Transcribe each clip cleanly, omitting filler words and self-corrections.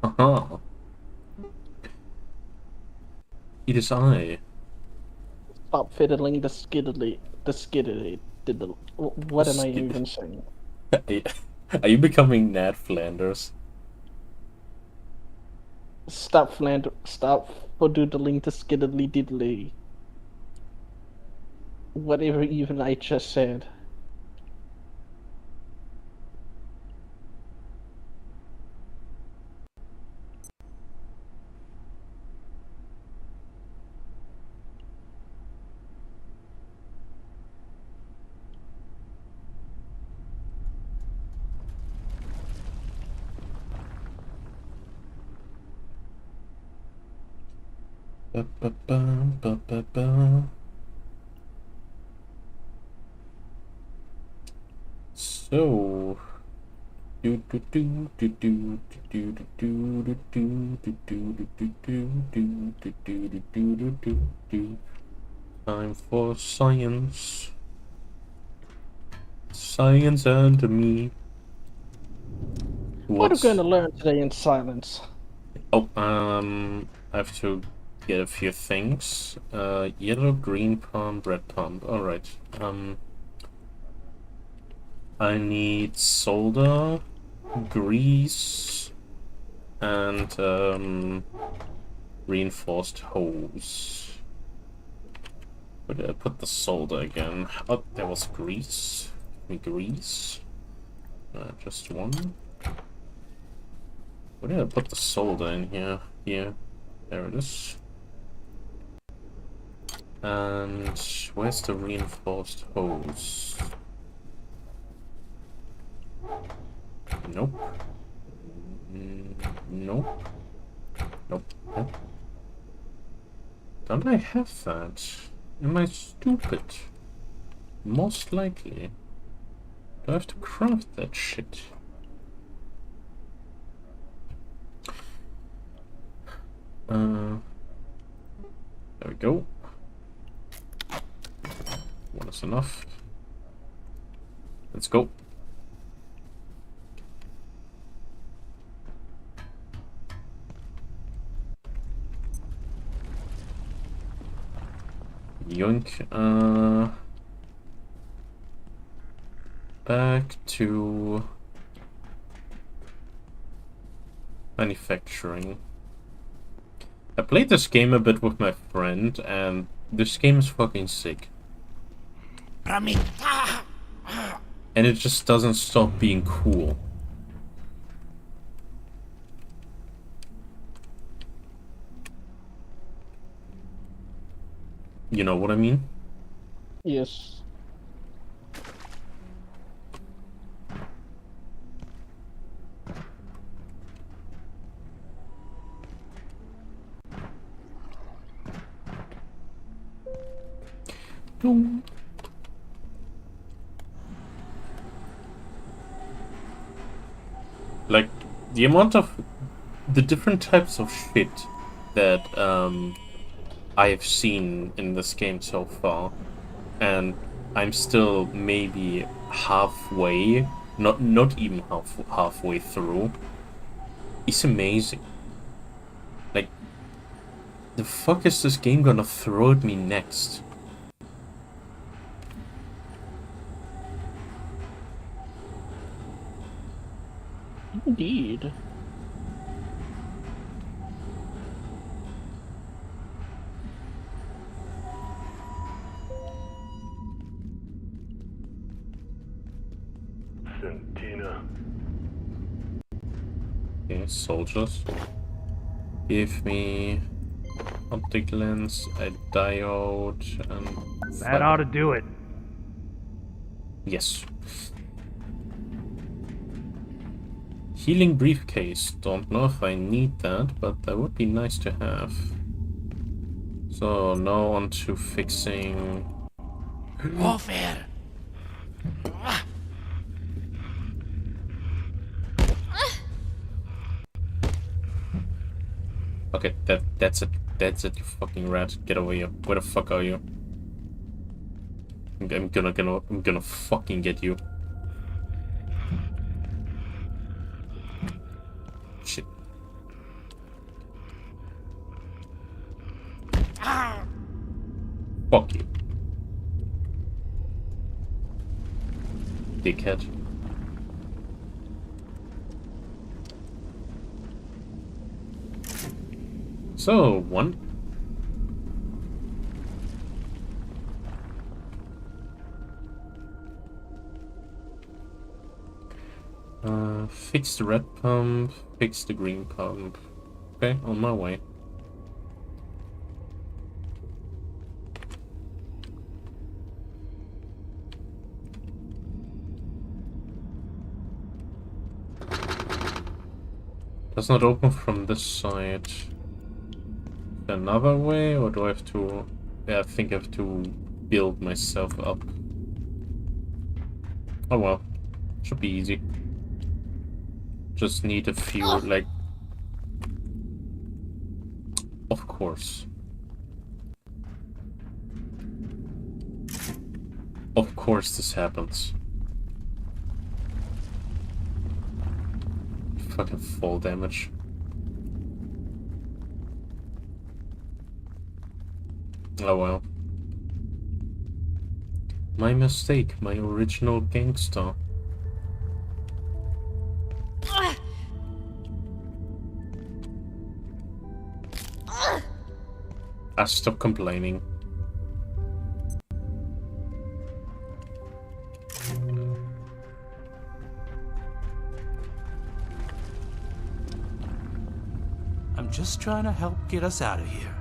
Haha. It is I. Stop fiddling the skiddly, diddle. What am I Skid. even saying? Are you becoming Ned Flanders? Stop doodling the skiddly diddly. Whatever even I just said. Ba-ba-ba-ba-ba-ba. So, do do do do do do do do do do do do do do do do do do do. Time for science. Science and me. What are we going What's to learn today in silence? oh I have to get a few things. Yellow, green pump, red pump. Alright. I need solder, grease, and reinforced hose. Where did I put the solder again? Oh, there was grease. Give me grease. Just one. Where did I put the solder in here? Here. There it is. And where's the reinforced hose? Nope. Nope. Nope. Nope. Don't I have that? Am I stupid? Most likely. Do I have to craft that shit? There we go. One is enough. Let's go. Yoink. Back to manufacturing. I played this game a bit with my friend, and this game is fucking sick. And it just doesn't stop being cool. You know what I mean? Yes. Boom. Like, the amount of the different types of shit that I've seen in this game so far, and I'm still maybe halfway, not even halfway through. It's amazing. Like, the fuck is this game gonna throw at me next? Indeed. Sentina. Okay, soldiers. Give me optic lens, a diode, and That ought to do it. yes. Healing briefcase. Don't know if I need that, but that would be nice to have. So now on to fixing. Warfare. Okay, that's it. That's it, you fucking rat. Get away here. Where the fuck are you? I'm gonna fucking get you. Shit. Fuck you. Dickhead. So, one. Fix the red pump, fix the green pump. Okay, on my way. Does not open from this side. Another way, or do I have to... Yeah, I think I have to build myself up. Oh well. Should be easy. Just need a few, like... Of course. Of course this happens. Fucking fall damage. Oh well. My mistake, my original gangster. Stop complaining. I'm just trying to help get us out of here.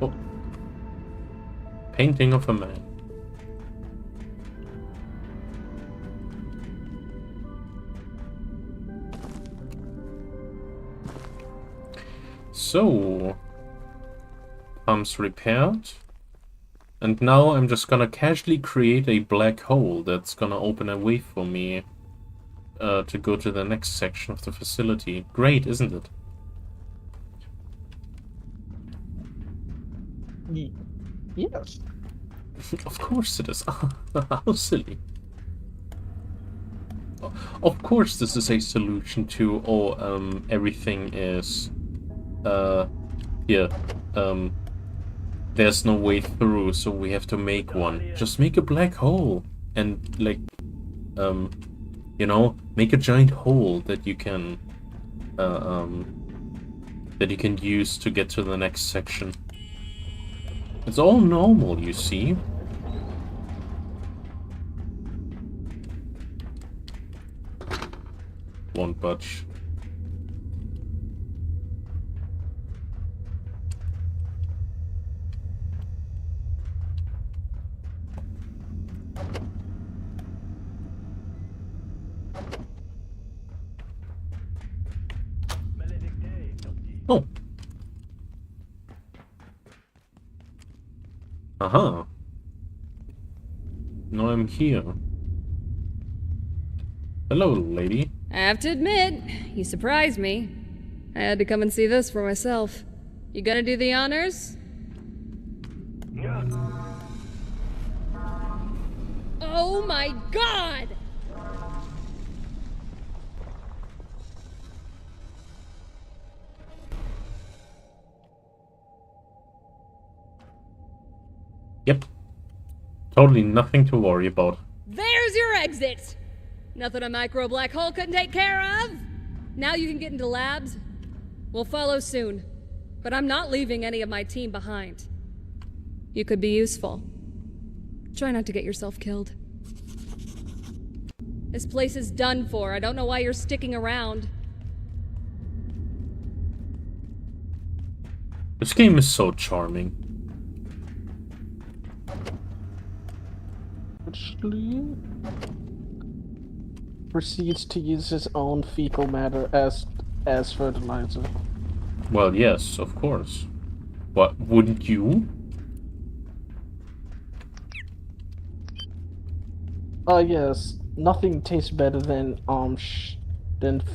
Oh. Painting of a man. So, pumps repaired. And now I'm just gonna casually create a black hole that's gonna open a way for me to go to the next section of the facility. Great, isn't it? Yes. Of course it is. How silly. Of course this is a solution to, everything is, there's no way through, so we have to make one. Just make a black hole and, like, you know, make a giant hole that you can, use to get to the next section. It's all normal, you see. Won't budge. Oh. Aha. Now I'm here. Hello, lady. I have to admit, you surprised me. I had to come and see this for myself. You gonna do the honors? Oh my god! Yep. Totally nothing to worry about. There's your exit! Nothing a micro black hole couldn't take care of! Now you can get into labs. We'll follow soon. But I'm not leaving any of my team behind. You could be useful. Try not to get yourself killed. This place is done for. I don't know why you're sticking around. This game is so charming. Actually, proceeds to use his own fecal matter as fertilizer. Well, yes, of course. What, wouldn't you? Yes. Nothing tastes better than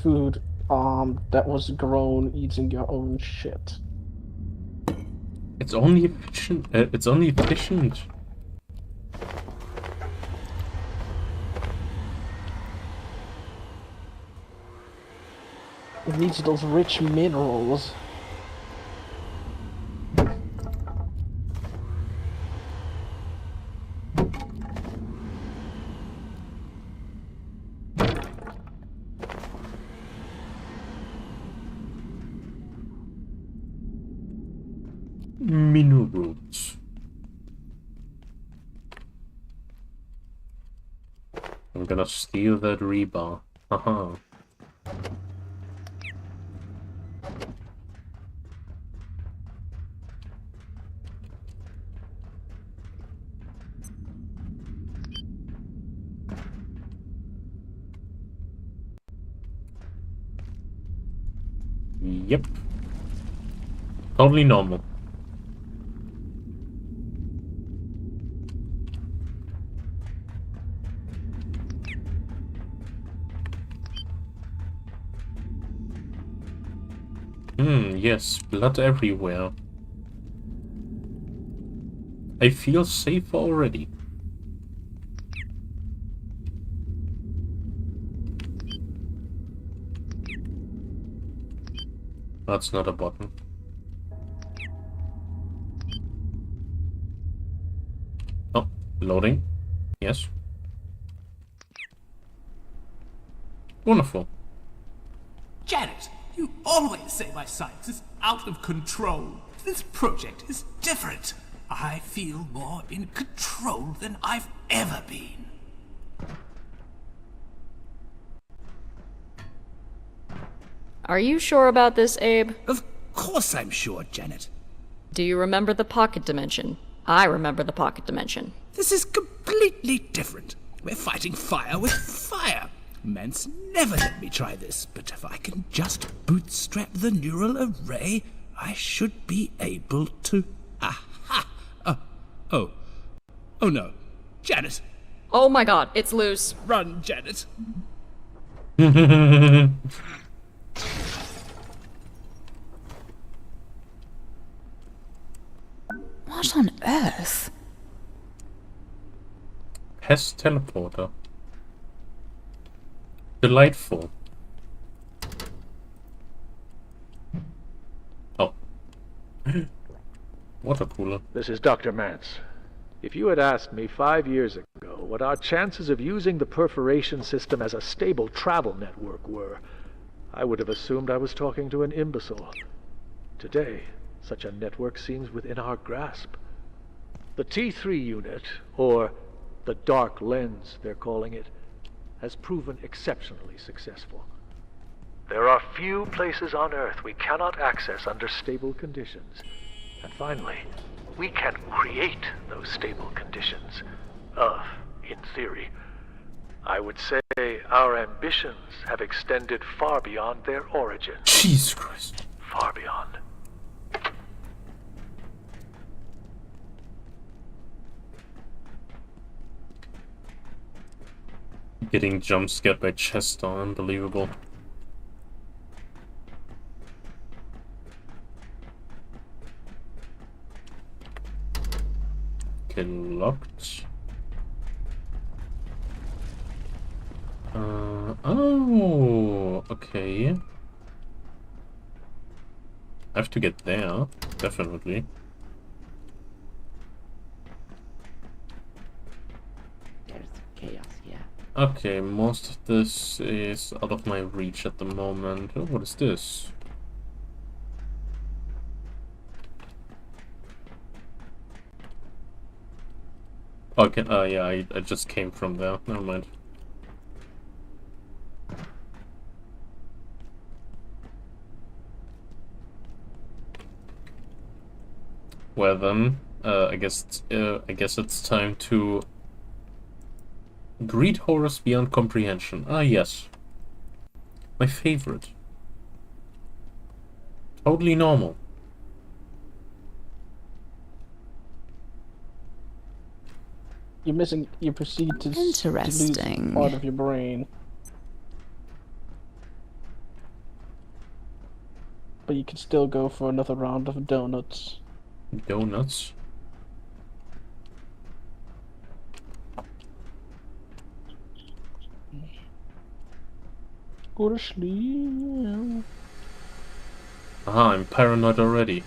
food that was grown eating your own shit. It's only efficient. It's only efficient. It needs those rich minerals. minerals. I'm gonna steal that rebar. Haha. Yep. Totally normal. Yes, blood everywhere. I feel safer already. That's not a button. Oh, loading. Yes. Wonderful. Janet, you always say my science is out of control. This project is different. I feel more in control than I've ever been. Are you sure about this, Abe? Of course I'm sure, Janet. Do you remember the pocket dimension? I remember the pocket dimension. This is completely different. We're fighting fire with fire. Mance never let me try this, but if I can just bootstrap the neural array, I should be able to... Aha! Oh no. Janet! Oh my god, it's loose. Run, Janet! What on earth? Pest teleporter. Delightful. Oh. Water cooler. This is Dr. Mance. If you had asked me 5 years ago what our chances of using the perforation system as a stable travel network were, I would have assumed I was talking to an imbecile. Today, such a network seems within our grasp. The T3 unit, or the dark lens they're calling it, has proven exceptionally successful. There are few places on Earth we cannot access under stable conditions. And finally, we can create those stable conditions. In theory. I would say our ambitions have extended far beyond their origin. Jesus Christ. Far beyond. Getting jump scared by Chester, unbelievable. Okay, locked. Oh, okay. I have to get there, definitely. There's chaos here. Okay, most of this is out of my reach at the moment. Oh, what is this? Okay, yeah, I just came from there. Never mind. Well then, I guess it's time to greet horrors beyond comprehension. Ah, yes. My favorite. Totally normal. You proceed to lose Interesting. part of your brain. But you can still go for another round of donuts. Donuts. Go to sleep. Aha, I'm paranoid already.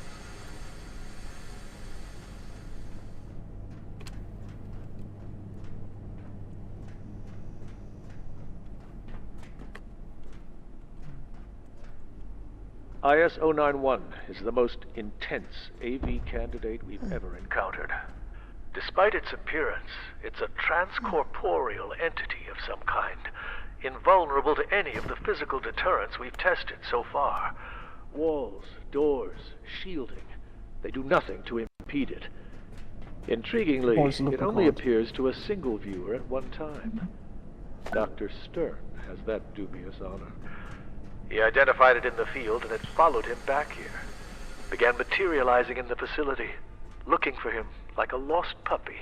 IS-091 is the most intense AV candidate we've ever encountered. Despite its appearance, it's a transcorporeal entity of some kind, invulnerable to any of the physical deterrents we've tested so far. Walls, doors, shielding, they do nothing to impede it. Intriguingly, it only appears to a single viewer at one time. Dr. Stern has that dubious honor. He identified it in the field and it followed him back here. Began materializing in the facility, looking for him like a lost puppy.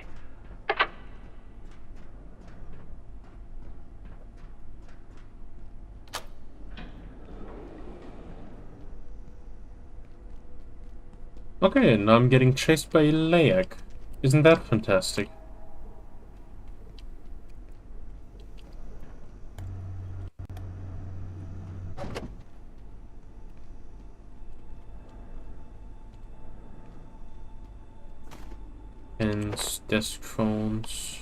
Okay, now I'm getting chased by Layak. Isn't that fantastic? Pens, desk phones.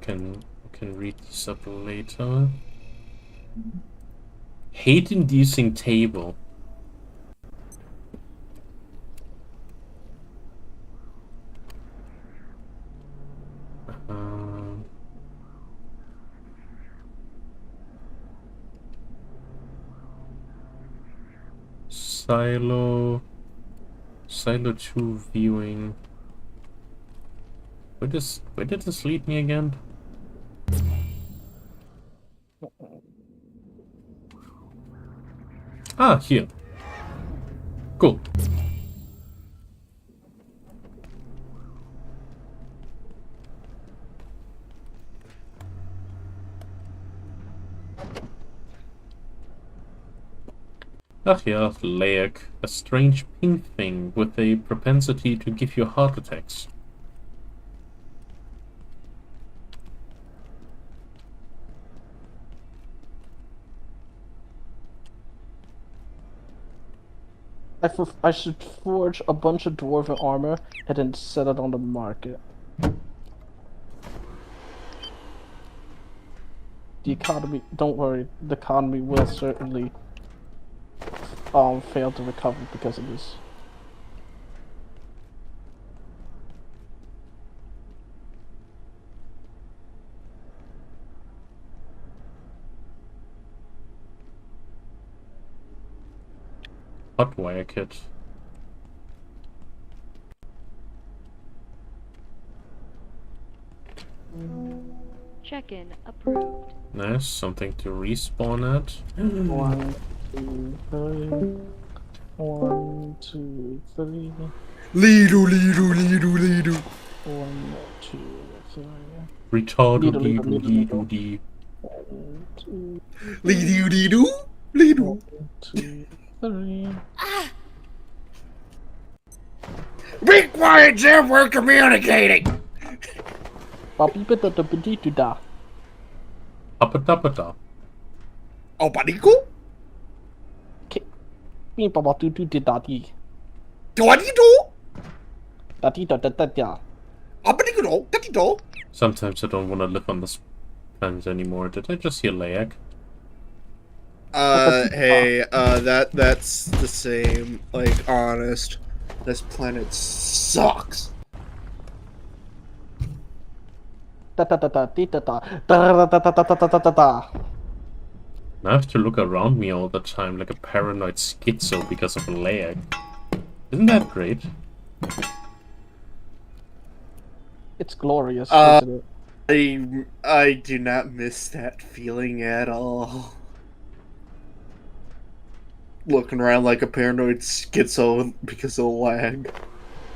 Can read this up later. Hate-inducing table. Silo 2 viewing. Where did this lead me again? Ah, here. Cool. Ach yeah, Layak, a strange pink thing with a propensity to give you heart attacks. I should forge a bunch of dwarven armor and then sell it on the market. The economy, don't worry, the economy will certainly fail to recover because of this. Hotwire kit. Check-in approved. Nice, something to respawn at. 1, 2, 3. 1, 2, 3. Lidu. 1, 2, 3. Retarded dee. 1, 2, Lidu. 1, 2, 3. Be quiet, Jeff. We're communicating. Papipita. Papatapata. Oh, Panico? Mi papa tu dati. Tuanito? Dati. Apanico? Tatito? Sometimes I don't want to live on this planet anymore. Did I just hear Layak? Hey, that's the same. Like, honest. This planet sucks. Da. I have to look around me all the time like a paranoid schizo because of Layak. Isn't that great? It's glorious, isn't it? I do not miss that feeling at all. Looking around like a paranoid schizo because of lag.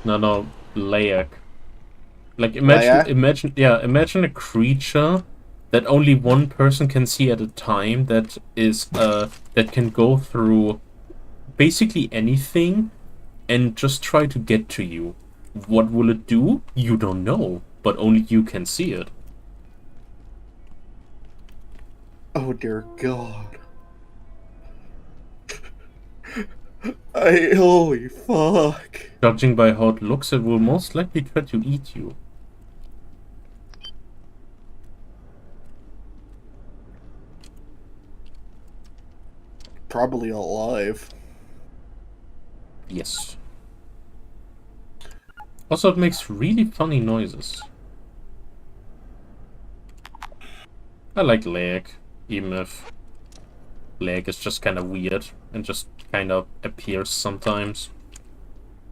No, Layak. Like imagine a creature that only one person can see at a time that can go through basically anything and just try to get to you. What will it do? You don't know, but only you can see it. Oh dear God. Holy fuck. Judging by how it looks, it will most likely try to eat you. Probably alive. Yes. Also, it makes really funny noises. I like lag, even if lag is just kind of weird and just kind of appears sometimes.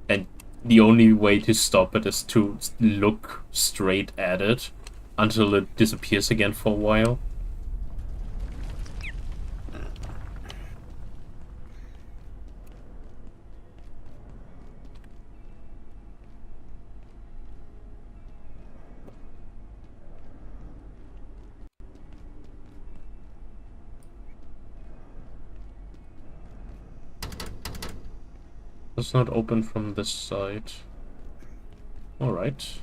And the only way to stop it is to look straight at it until it disappears again for a while. It's not open from this side. Alright.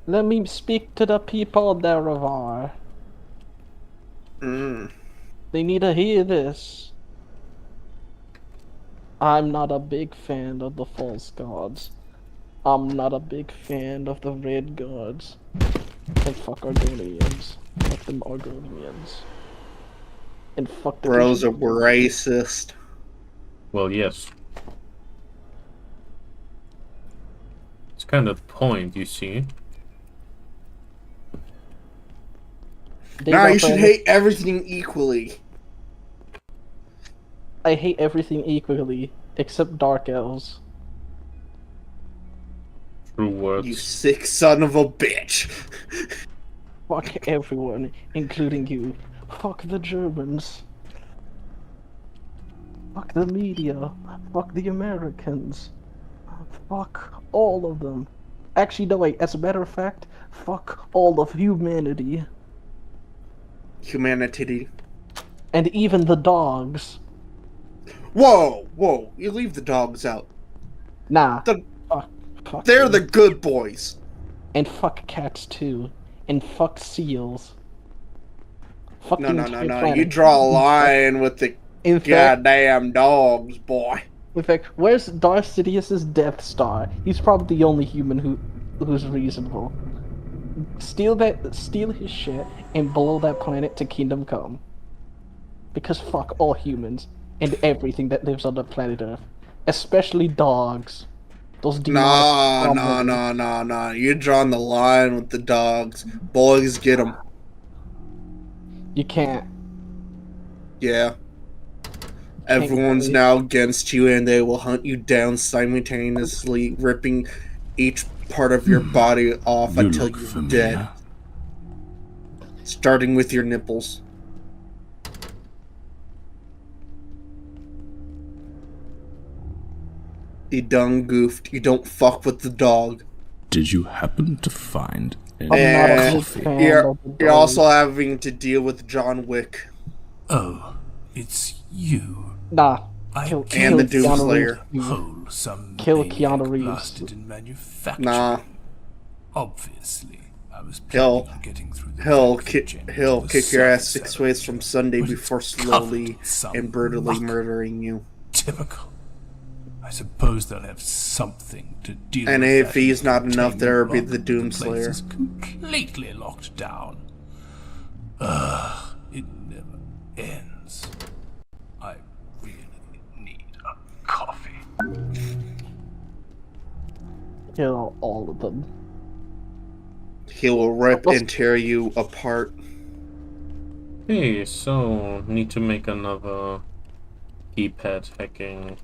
Let me speak to the people there, Ravar. They need to hear this. I'm not a big fan of the false gods. I'm not a big fan of the red gods. And fuck Argonians. Fuck them Argonians. And fuck the Bro's a racist. Well, yes. It's kind of the point, you see. Nah, you should hate everything equally. I hate everything equally, except Dark Elves. True words. You sick son of a bitch. Fuck everyone, including you. Fuck the Germans. Fuck the media. Fuck the Americans. Fuck all of them. Actually, no, wait, as a matter of fact, fuck all of humanity. Humanity. And even the dogs. Whoa, whoa, you leave the dogs out. Nah. Fuck they're them. the good boys. And fuck cats too. And fuck seals. Fuck No. You draw a line with the in fact, goddamn dogs, boy. In fact, where's Darth Sidious's Death Star? He's probably the only human who's reasonable. Steal his shit and blow that planet to Kingdom Come. Because fuck all humans and everything that lives on the planet Earth, especially dogs. Those Nah. You're drawing the line with the dogs. Boys get them. You can't. Yeah. Everyone's now against you, and they will hunt you down simultaneously, ripping each part of your body off until you're dead. Starting with your nipples. You done goofed. You don't fuck with the dog. Did you happen to find any coffee? You're also having to deal with John Wick. Oh, it's you. Nah. And the Doomslayer. Kill Keanu Reeves. In manufacturing. Nah. Obviously, I was He'll getting through the he'll kick your ass 6 ways from Sunday before slowly and brutally murdering you. Typical. I suppose they'll have something to deal with. And if he's not enough, there'll be the Doomslayer. Is completely locked down. It never ends. I really need a coffee. Kill all of them. He will rip and tear you apart. Hey, so need to make another keypad hacking.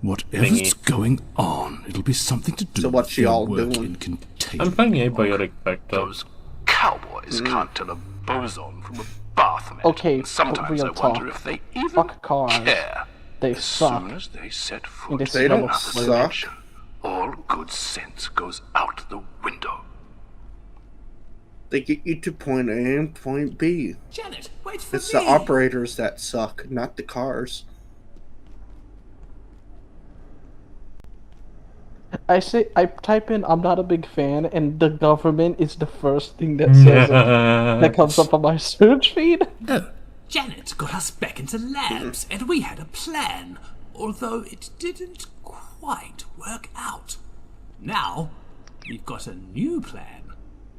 Whatever's going on, it'll be something to do with your y'all work doing? in containment. I'm playing Abiotic Factor. Those cowboys can't tell a boson from a bath mat. Okay, Sometimes real I wonder if they even fuck cars. care. They as suck. soon as they set foot They in don't another suck. dimension, all good sense goes out the window. They get you to point A and point B. Janet, wait for It's me. the operators that suck, not the cars. I type in I'm not a big fan, and the government is the first thing that says that comes up on my search feed. Oh, Janet got us back into labs, and we had a plan, although it didn't quite work out. Now, we've got a new plan.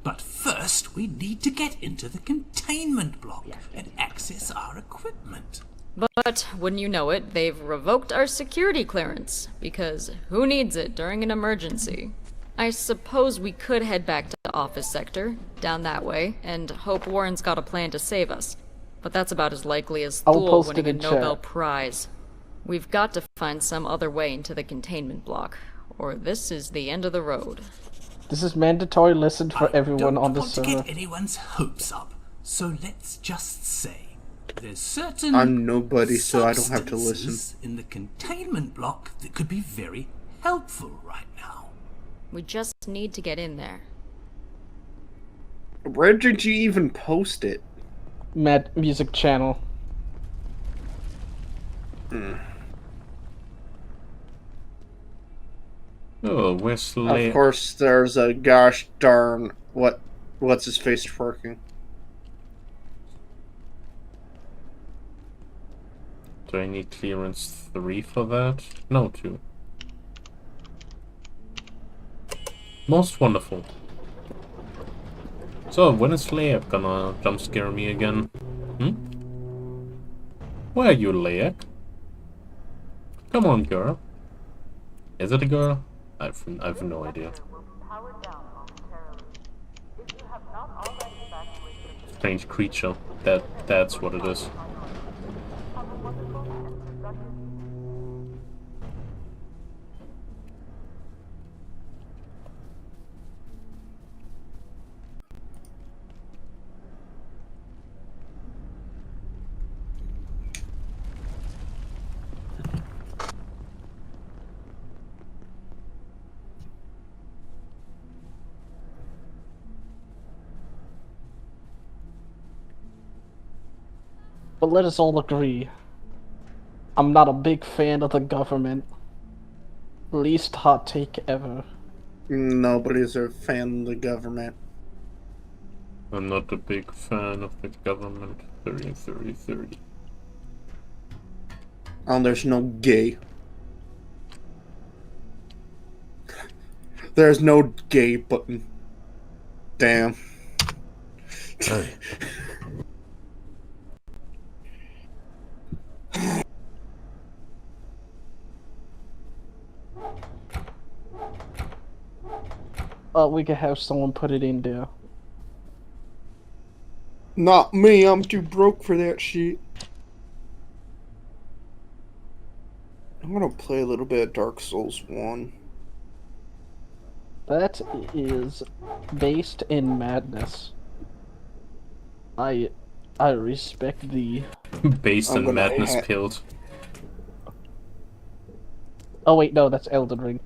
But first, we need to get into the containment block and access our equipment. But, wouldn't you know it, they've revoked our security clearance, because who needs it during an emergency? I suppose we could head back to the office sector, down that way, and hope Warren's got a plan to save us. But that's about as likely as Thule winning a Nobel Prize. We've got to find some other way into the containment block, or this is the end of the road. This is mandatory lesson for everyone on the server. I don't want to get anyone's hopes up, so let's just say there's certain I'm nobody, so I don't have to listen. substances in the containment block that could be very helpful right now. We just need to get in there. Where did you even post it? Mad Music Channel. Oh, Wesley. Of course, there's a gosh darn what's his face twerking. Do I need clearance 3 for that? No, 2. Most wonderful. So, when is Leia gonna jump scare me again? Where are you, Leia? Come on, girl. Is it a girl? I've no idea. Strange creature. That's what it is. But let us all agree, I'm not a big fan of the government. Least hot take ever. Nobody's a fan of the government. I'm not a big fan of the government. 30. Oh, there's no gay. There's no gay button. Damn. Hey. We could have someone put it in there. Not me, I'm too broke for that shit. I'm gonna play a little bit of Dark Souls 1. That is based in madness. I respect the... Based in madness killed. Oh wait, no, that's Elden Ring.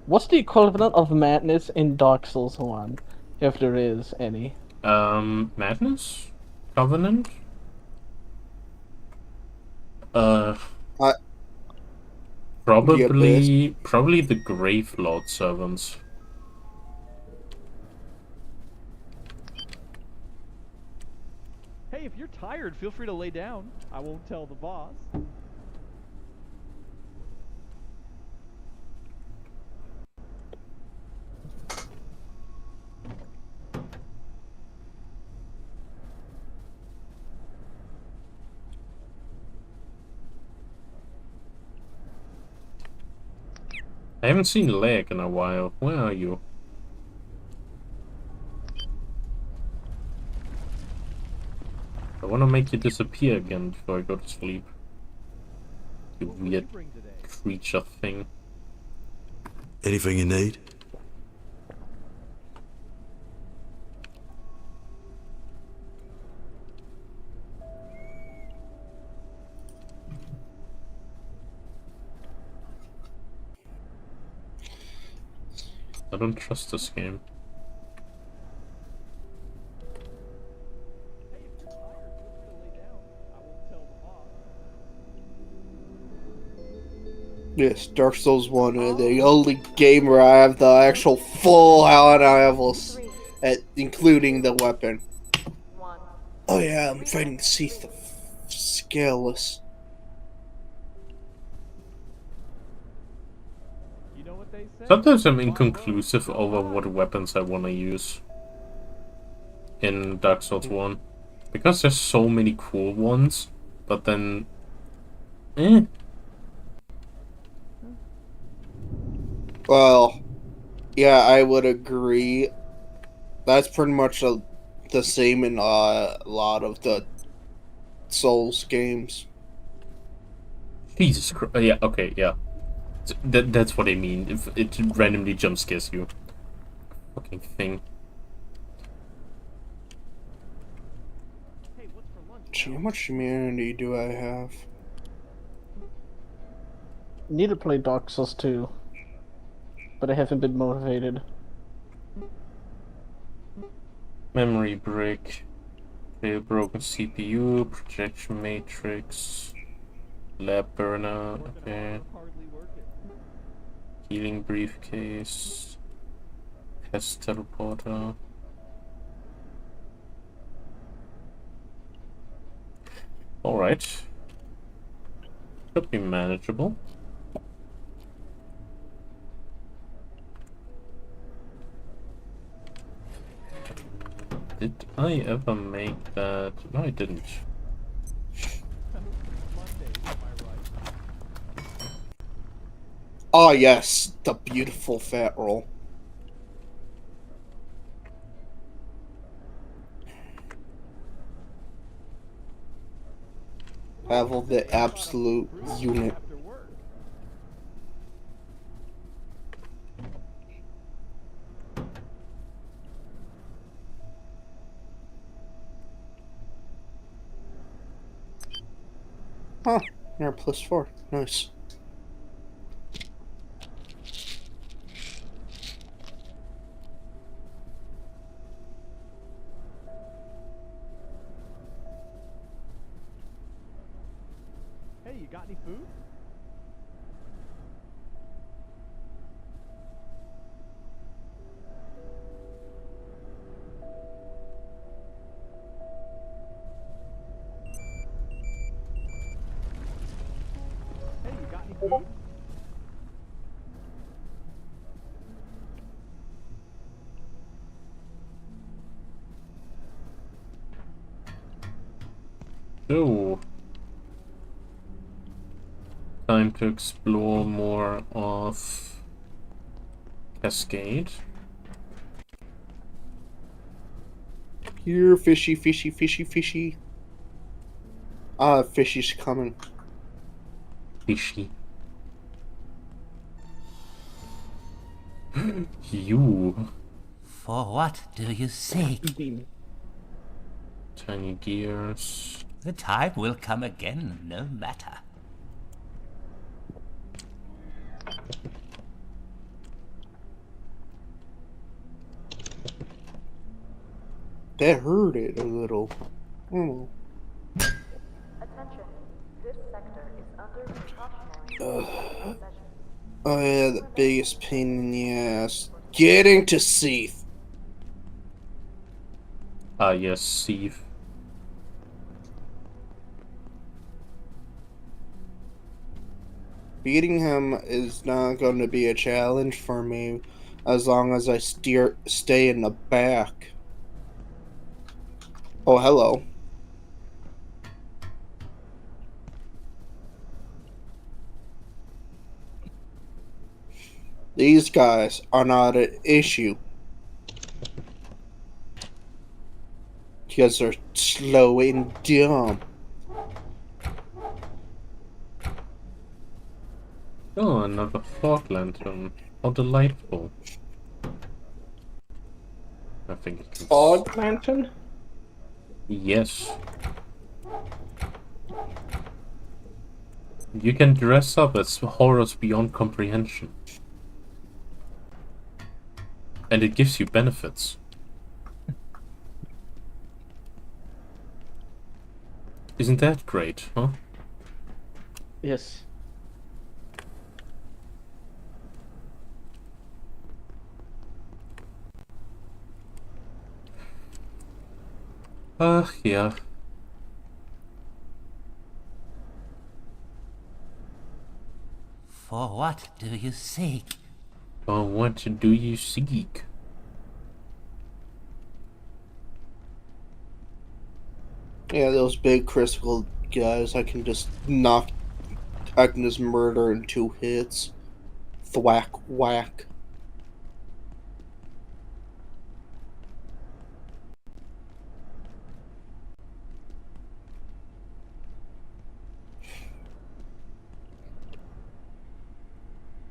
What's the equivalent of madness in Dark Souls 1? If there is any. Madness? Covenant? Probably the Grave Lord servants. Hey, if you're tired, feel free to lay down. I won't tell the boss. I haven't seen Leg in a while. Where are you? I want to make you disappear again before I go to sleep. You weird creature thing. Anything you need? I don't trust this game. Yes, Dark Souls 1 is the only game where I have the actual full-on levels, including the weapon. Oh yeah, I'm fighting Seath the Scaleless. You know what they say? Sometimes I'm inconclusive over what weapons I want to use in Dark Souls 1. Because there's so many cool ones, but then... Well, yeah, I would agree. That's pretty much the same in a lot of the Souls games. Jesus Christ. Yeah, okay, yeah. That's what I mean. If it randomly jump scares you. Fucking thing. Gee, how much humanity do I have? Need to play Dark Souls 2, but I haven't been motivated. Memory brick. Broken CPU. Projection matrix. Lab burner. Okay. Healing briefcase. Pest teleporter. Alright. Should be manageable. Did I ever make that? No, I didn't. Oh yes, the beautiful fat roll. Pavel the absolute unit. Huh, you're +4. Nice. Hey, you got any food? Hey, you got any food? So, time to explore more of Cascade. Here, fishy, fishy, fishy, fishy. Ah, fishy's coming. Fishy. You. For what do you seek? Tiny gears. The time will come again, no matter. That hurt it a little. Attention. This sector is under precautionary possession. Oh yeah, the biggest pain in the ass. Getting to Seath. Ah, yes, Steve. Beating him is not going to be a challenge for me as long as I stay in the back. Oh, hello. These guys are not an issue. Because they're slow and dumb. Oh, another fog lantern. How delightful. I think it can... Fog lantern? Yes. You can dress up as horrors beyond comprehension. And it gives you benefits. Isn't that great, huh? Yes. Yeah. For what do you seek? What do you seek? Yeah, those big critical guys, I can just murder in 2 hits. Thwack, whack.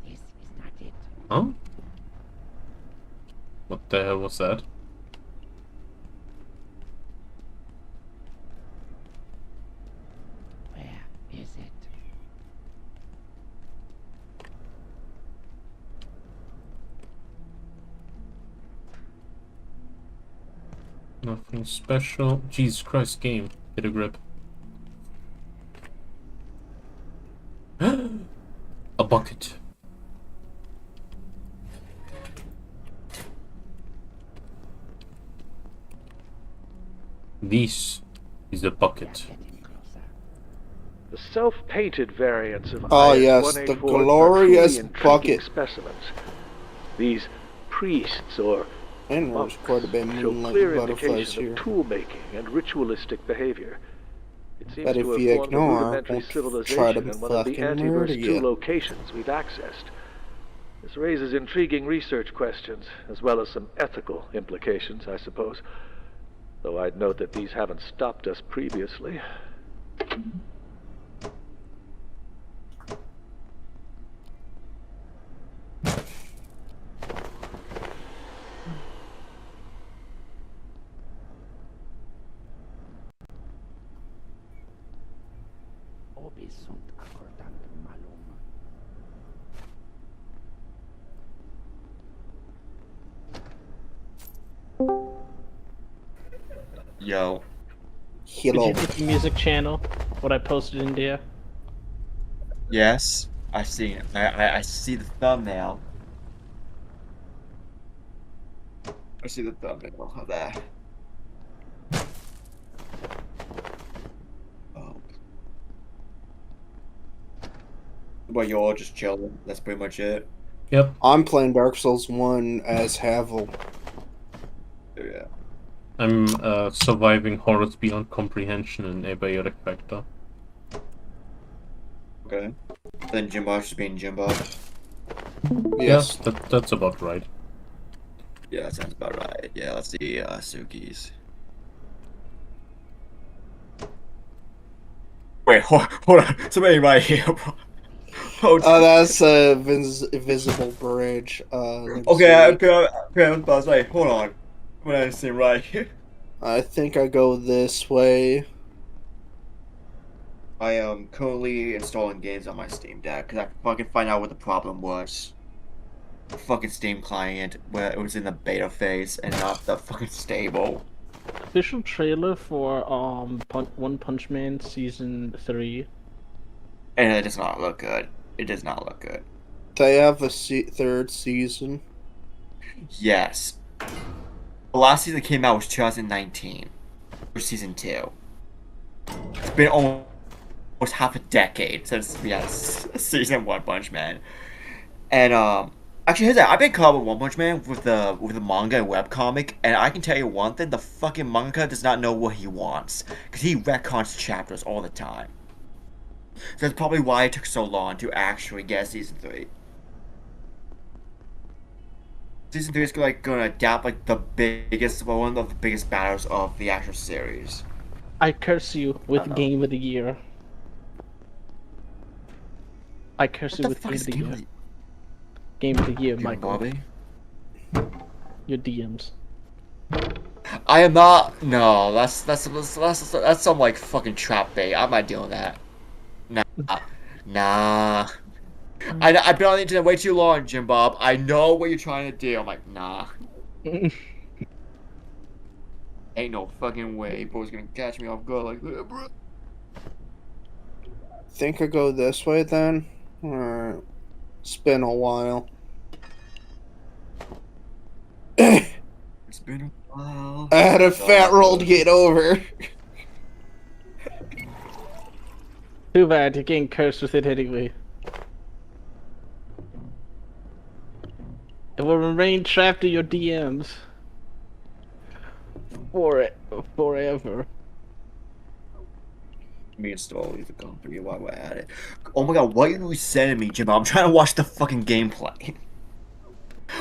This is not it. Huh? What the hell was that? Where is it? Nothing special. Jesus Christ, game. Get a grip. A bucket. This is a bucket. The self-painted variants of Oh, IS-184 yes, the are truly glorious intriguing bucket. specimens. These priests or And there's monks quite a bit of show moonlight clear butterflies indication here. of tool-making and ritualistic behavior. It seems But to if have you formed a ignore, rudimentary won't try civilization to in one of the fucking murder Antiverse 2 you. locations we've accessed. This raises intriguing research questions, as well as some ethical implications, I suppose. Though I'd note that these haven't stopped us previously. Obi sunt accordant malum. Yo. Did you get the music channel? What I posted in there? Yes, I see it. I see the thumbnail. I see the thumbnail of that. Oh. Well, you're all just chilling. That's pretty much it. Yep. I'm playing Dark Souls 1 as Havel. Yeah. I'm surviving horrors beyond comprehension in Abiotic Factor. Okay. Then Jimbo just being Jimbo. Yes. Yeah, that's about right. Yeah, that sounds about right. Yeah, let's see Suki's. Wait, hold on. Somebody right here, bro. Oh, that's a invisible bridge. Okay, Buzz, wait, hold on. I'm gonna see right here. I think I go this way. I am currently installing games on my Steam Deck because I fucking find out what the problem was. The fucking Steam client where it was in the beta phase and not the fucking stable. Official trailer for One Punch Man Season 3. And it does not look good. It does not look good. They have a third season. Yes. The last season that came out was 2019. For season 2. It's been almost half a decade since we had season 1 Punch Man. And actually, here's that. I've been caught with One Punch Man with the manga and webcomic, and I can tell you one thing: the fucking manga does not know what he wants because he retcons chapters all the time. So that's probably why it took so long to actually get season 3. Season 3 is gonna adapt one of the biggest battles of the actual series. I curse you with Game of the Year. I curse you with Game of the Year. Game of the Year, Michael. Bobby? Your DMs. I am not. No, that's some like fucking trap bait. I'm not doing that. Nah. I've been on the internet way too long, Jim Bob. I know what you're trying to do. I'm like, nah. Ain't no fucking way boy's gonna catch me off guard like that, bro. Think I go this way then? Alright. It's been a while. It's been a I had a fat roll to get over. Too bad, you're getting cursed with it anyway. It will remain trapped in your DMs. Forever. Let me install the company while we're at it. Oh my god, what are you sending me, Jimbo? I'm trying to watch the fucking gameplay.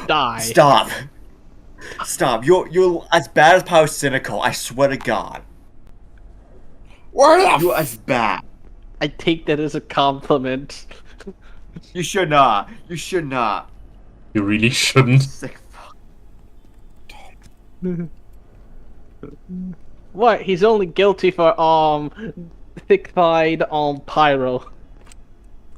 Die. Stop. Stop. You're as bad as Pyrocynical, I swear to god. You're as bad. I take that as a compliment. You should not. You should not. You really shouldn't. Sick fuck. What? He's only guilty for thick-thighed pyro.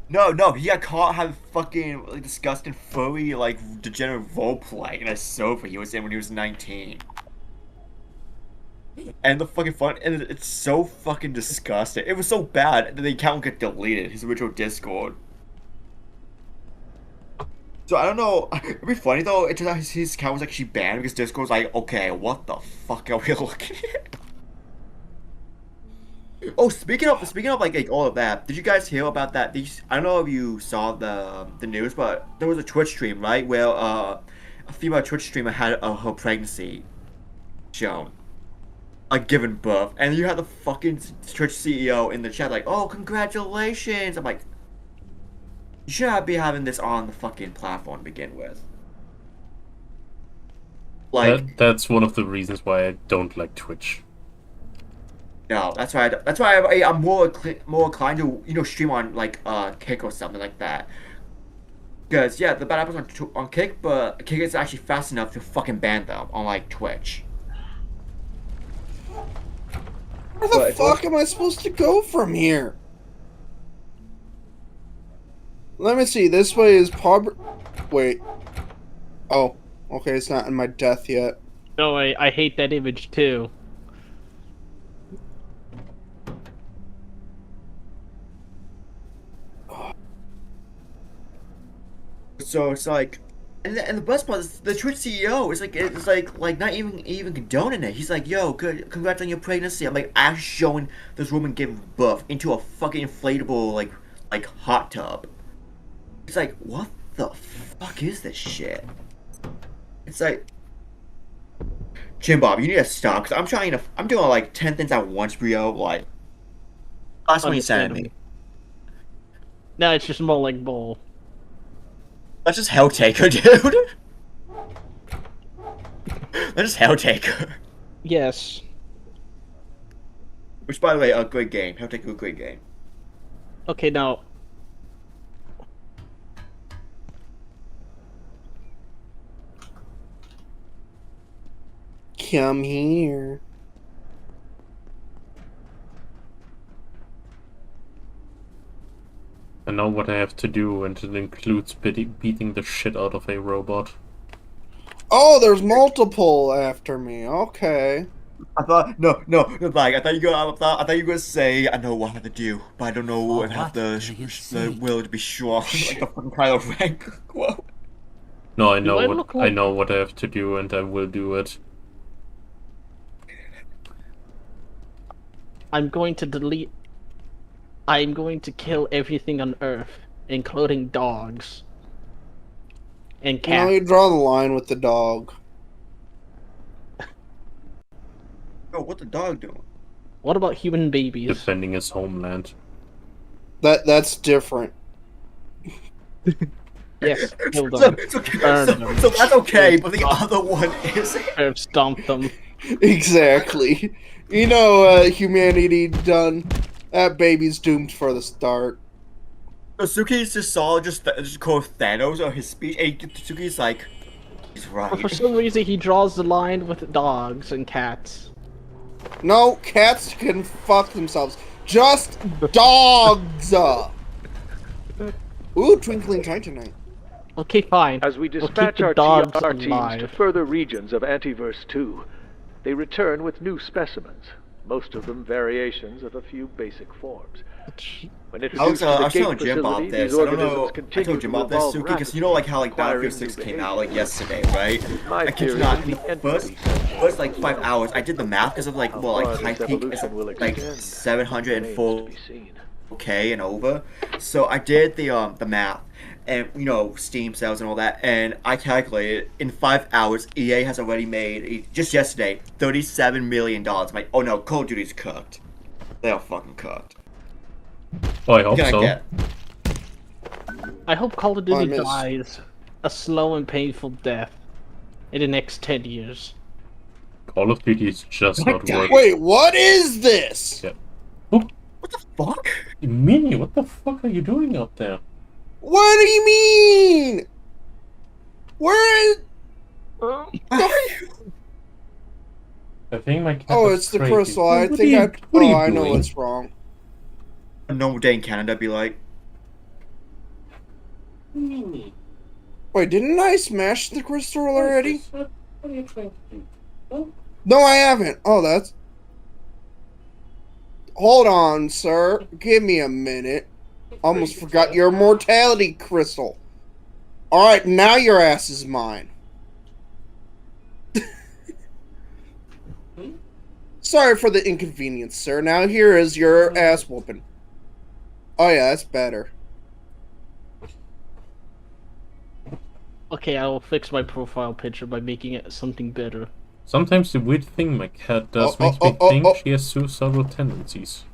No, he got caught having fucking like disgusting furry like degenerate roleplay in a sofa he was in when he was 19. And the fucking fun, and it's so fucking disgusting. It was so bad that the account got deleted, his original Discord. So I don't know. It'd be funny though. It turns out his account was actually banned because Discord's like, okay, what the fuck are we looking at? Oh, speaking of like all of that, did you guys hear about that? I don't know if you saw the news, but there was a Twitch stream, right, where a female Twitch streamer had her pregnancy shown, like given birth, and you had the fucking Twitch CEO in the chat like, oh, congratulations. I'm like, you should not be having this on the fucking platform to begin with. Like that's one of the reasons why I don't like Twitch. No, that's why I'm more inclined to stream on like Kick or something like that. Because yeah, the bad apples on Kick, but Kick is actually fast enough to fucking ban them on like Twitch. Where the fuck am I supposed to go from here? Let me see. This way is Wait. Oh, okay. It's not in my death yet. No, I hate that image too. So it's like, and the best part is the Twitch CEO is like not even condoning it. He's like, yo, good, congrats on your pregnancy. I'm like actually showing this woman giving birth into a fucking inflatable like hot tub. It's like, what the fuck is this shit? It's like, Jim Bob, you need to stop because I'm doing like 10 things at once, bro. Like, last one you sent me. No, it's just more like bull. That's just Helltaker, dude. That's just Helltaker. Yes. Which, by the way, a great game. Helltaker, a great game. Okay, now. Come here. I know what I have to do, and it includes beating the shit out of a robot. Oh, there's multiple after me. Okay. I thought like I thought you were gonna say I know what I have to do, but I don't know if I have the will to be strong, like the fucking Kylo Ren quote. No, I know what I have to do, and I will do it. I'm going to kill everything on Earth, including dogs. And cats. No, you draw the line with the dog. Oh, what the dog doing? What about human babies? Defending his homeland. That's different. Yes, kill them. So that's okay, but the other one isn't. Stomp them. Exactly. You know, humanity done. That baby's doomed for the start. So Suki's just called Thanos on his speech, and Suki's like, he's right. But for some reason, he draws the line with dogs and cats. No, cats can fuck themselves. Just dogs! Ooh, Twinkling Titanite. Okay, fine. As we dispatch our TR teams to further regions of Antiverse 2, they return with new specimens. most of them variations of a few basic forms. When I was introduced to the telling gate Jim about facility, this. these I don't know. organisms I continue told Jim to about this, evolve Suki, because you know, like how like rapidly, Battlefield 6 came acquiring out like new yesterday, right? My I kid you theory not. is In the the entropy first like 5 hours, I did the math because of like well, like high peak is like 704K and over. So I did the math, and you know Steam sales and all that, and I calculated in 5 hours, EA has already made just yesterday $37 million. My oh no, Call of Duty's cooked. They are fucking cooked. Oh, I hope What can so. I get? I hope Call of Duty dies a slow and painful death in the next 10 years. Call of Duty is just not working. Wait, what is this? Yeah. Oh, what the fuck? Mini, what the fuck are you doing out there? What do you mean? Where is... I think my cat Oh, was it's the crazy. crystal. I What think are you, what are you I know doing? what's wrong. A normal day in Canada be like. Mini. Wait, didn't I smash the crystal already? What are you trying to do? Huh? No, I haven't. Oh, that's... Hold on, sir. Give me a minute. Almost forgot your immortality crystal. Alright, now your ass is mine. Sorry for the inconvenience, sir. Now here is your ass whooping. Oh yeah, that's better. Okay, I will fix my profile picture by making it something better. Sometimes the weird thing my cat does makes me think she has suicidal tendencies.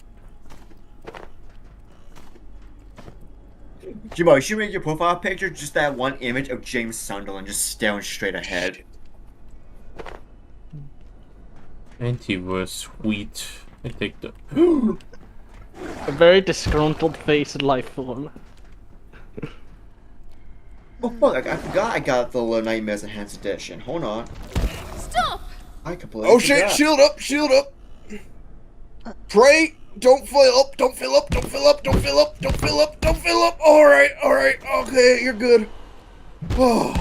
Jimbo, you should make your profile picture just that one image of James Sunderland just staring straight ahead. And he was sweet. I take the... A very disgruntled face and life form. Oh fuck, I forgot I got the Little Nightmares Enhanced Edition. Hold on. Stop! I completely Oh shit, forgot. shield up, shield up! Pray, don't fill up, don't fill up, don't fill up, don't fill up, don't fill up, don't fill up! Alright, okay, you're good. Oh.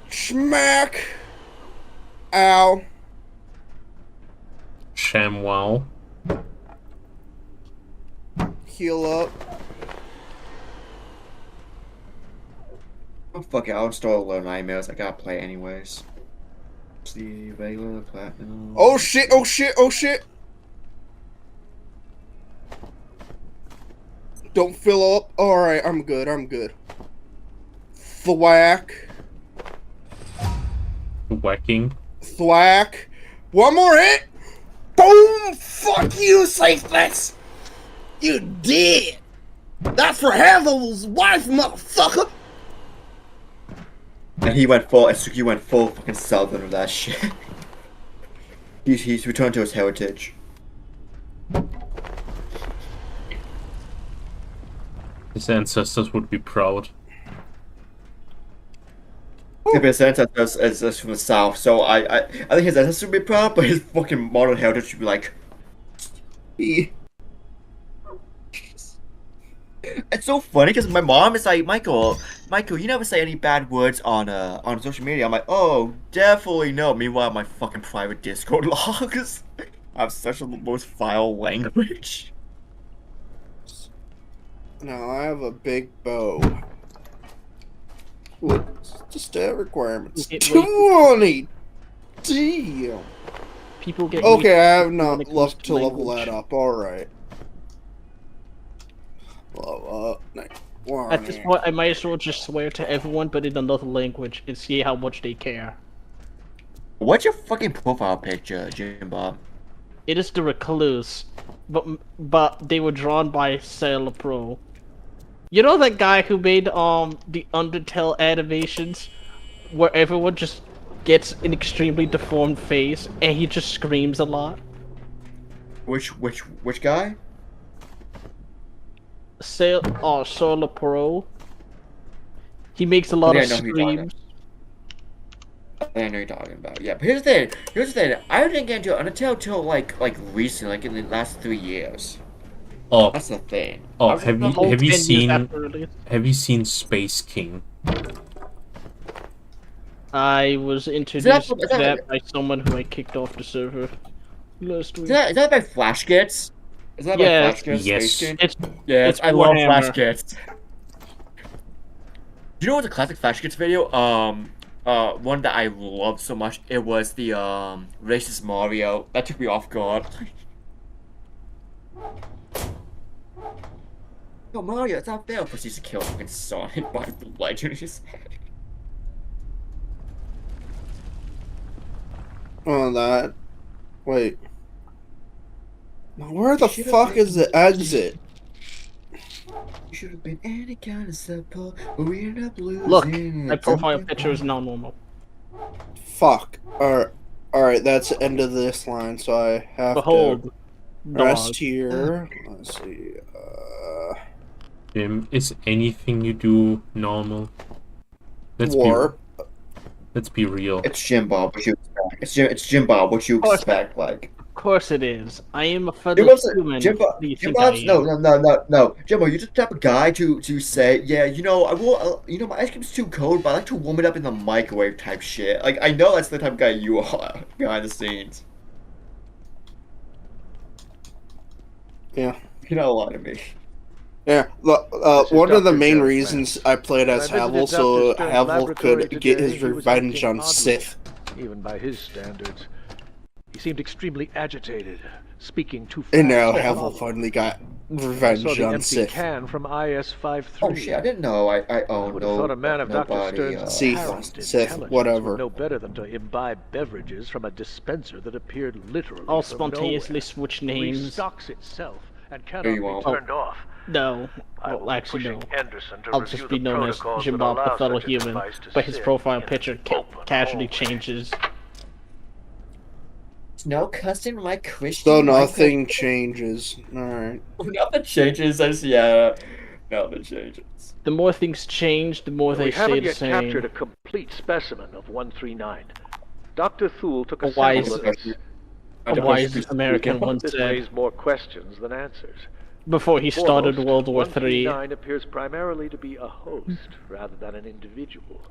Schmack! Ow. ShamWow. Heal up. Oh fuck it, I'll install Little Nightmares. I gotta play anyways. It's the regular platinum. Oh shit, oh shit, oh shit! Don't fill up. Alright, I'm good, I'm good. Thwack. Whacking. Thwack. One more hit! Boom! Fuck you, Safeless! You did! That's for Havel's wife, motherfucker! And he went full, and Suki went full fucking southern with that shit. He's returned to his heritage. His ancestors would be proud. Yeah, but his ancestors is from the south, so I think his ancestors would be proud, but his fucking modern heritage would be like... It's so funny because my mom is like, Michael, you never say any bad words on social media. I'm like, oh, definitely no. Meanwhile, my fucking private Discord logs have such a most vile language. Now I have a big bow. With the stat requirements. 20! Damn! People get okay, I have not left to level that up. Alright. At this point, I might as well just swear to everyone, but in another language, and see how much they care. What's your fucking profile picture, Jim Bob? It is the Recluse, but they were drawn by Sailor Pro. You know that guy who made the Undertale animations, where everyone just gets an extremely deformed face and he just screams a lot? Which guy? Sailor Pro. He makes a lot of screams. I think I know you're talking about. Yeah, but here's the thing. I didn't get into Undertale till like recently, like in the last 3 years. Oh, that's the thing. Oh, have you seen Space King? I was introduced to that by someone who I kicked off the server last week. Is that by Flash Gets? Is that by Yeah, Flash Gets? yes. Space Game? It's Yes, it's I love Flash Warhammer. Gets. You know what the classic Flash Gets video? One that I loved so much. It was the racist Mario. That took me off guard. Yo, Mario, it's not fair. Proceeds to kill fucking Sonic by the legend in his head. Oh, that. Wait. Now, where the fuck is the exit? You should have been any kind of support, but we ended up losing. Look, my profile picture is now normal. Fuck. Alright, that's the end of this line, so I have Behold, to dog. rest here. Let's see. Jim, is anything you do normal? Warp. Let's be real. It's Jim Bob. What you expect? It's Jim Bob. What you expect? Like. Of course it is. I am a feathered human. Jimbo, no. Jimbo, you're just the type of guy to say, yeah, you know, I will, you know, my ice cream's too cold, but I like to warm it up in the microwave type shit. Like, I know that's the type of guy you are behind the scenes. Yeah. You're not lying to me. Yeah, one of the main reasons I played as Havel, so Havel could get his revenge on Sith. Even by his standards. He seemed extremely agitated, speaking too fast. And now Havel finally got revenge I saw the on empty Sith. can from IS-53. Oh shit, I didn't know. I would have thought a man of Dr. Stern's Sith, whatever. would know better than to imbibe beverages from a dispenser that appeared literally I'll from spontaneously nowhere. switch names. Restocks itself and cannot Here be you are. turned off. No, I will well, be actually no. pushing Anderson to I'll review just be the known as protocols Jim that Bob, the allow fellow such a human, device to but his sit profile in picture an open casually hallway. changes. No custom like Christian. So nothing changes. Alright. Nothing changes. Nothing changes. The more things change, the more they We stay haven't the yet same. captured a complete specimen of 139. Dr. Thule took a A wise- sample of this. A wise American once This said, raised more questions than answers. before he started Foremost, World War III. 139 appears primarily to be a host rather than an individual.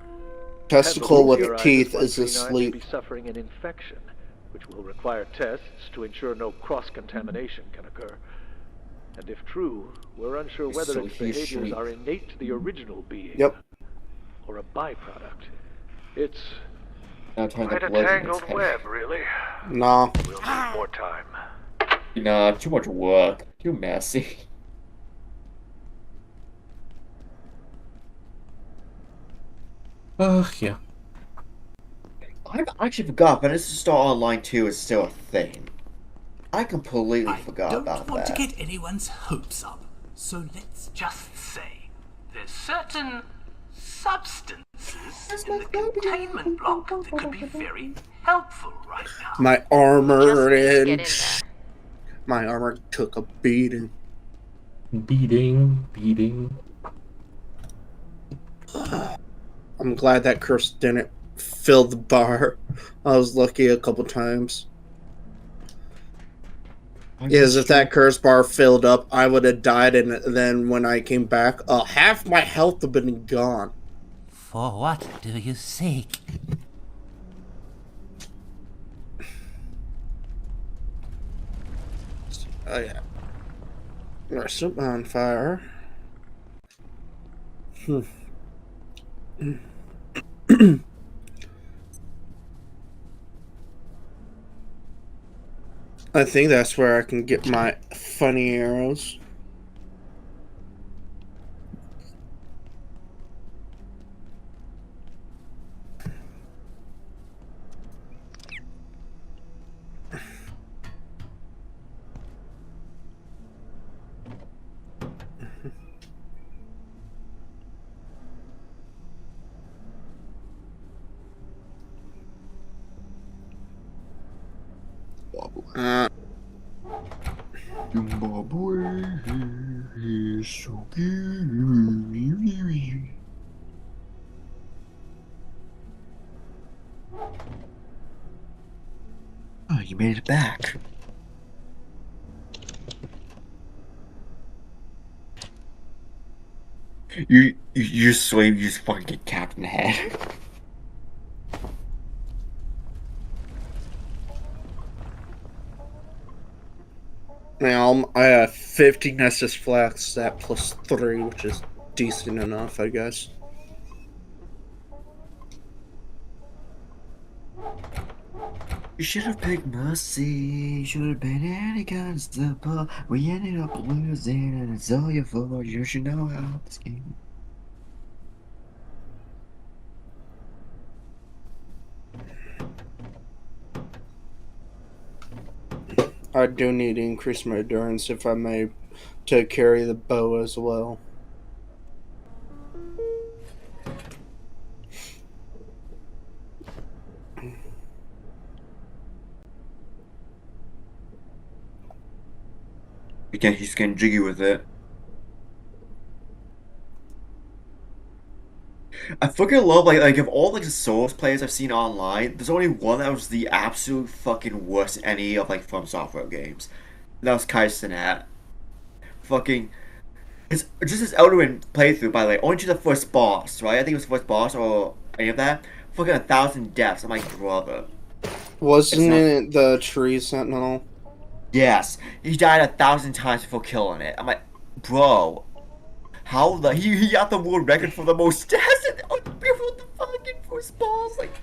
Testicle Heavily with theorizes teeth is 139 may asleep. be suffering an infection, which will require tests to ensure no cross-contamination can occur. And if true, we're unsure whether So its he's behaviors asleep. are innate to the original being, Yep. or a byproduct. It's Now time quite to a blood in his tangled head. web, really. Nah. We'll need more time. Nah, too much work. Too messy. Yeah. I actually forgot, but it's Star Online 2 is still a thing. I completely forgot about Don't want that. to get anyone's hopes up, so let's just say there's certain substances in the containment block that could be very helpful right now. My armor Just get in and my armor took a beating. Beating. I'm glad that curse didn't fill the bar. I was lucky a couple times. Yes, if that curse bar filled up, I would have died, and then when I came back, half my health would have been gone. For what do you seek? Oh yeah. Recipe on fire. I think that's where I can get my funny arrows. Zimbabwe is so good. Oh, you made it back. You slave, you just fucking get capped in the head. Now I have 50 Nessus flax at +3, which is decent enough, I guess. You should have picked Mercy. Should have been any against the ball. We ended up losing, and it's all your fault. You should know how this game. I do need to increase my endurance if I may to carry the bow as well. Again, he's getting jiggy with it. I fucking love like of all like the Souls players I've seen online, there's only one that was the absolute fucking worst in any of like From Software games. And that was Kai Cenat. Fucking it's just his Elden Ring playthrough, by the way, only to the first boss, right? I think it was the first boss or any of that. Fucking 1,000 deaths. I'm like, brother. Wasn't it the tree sentinel? Yes, he died 1,000 times before killing it. I'm like, bro, how the he got the world record for the most deaths before the fucking first boss. Like,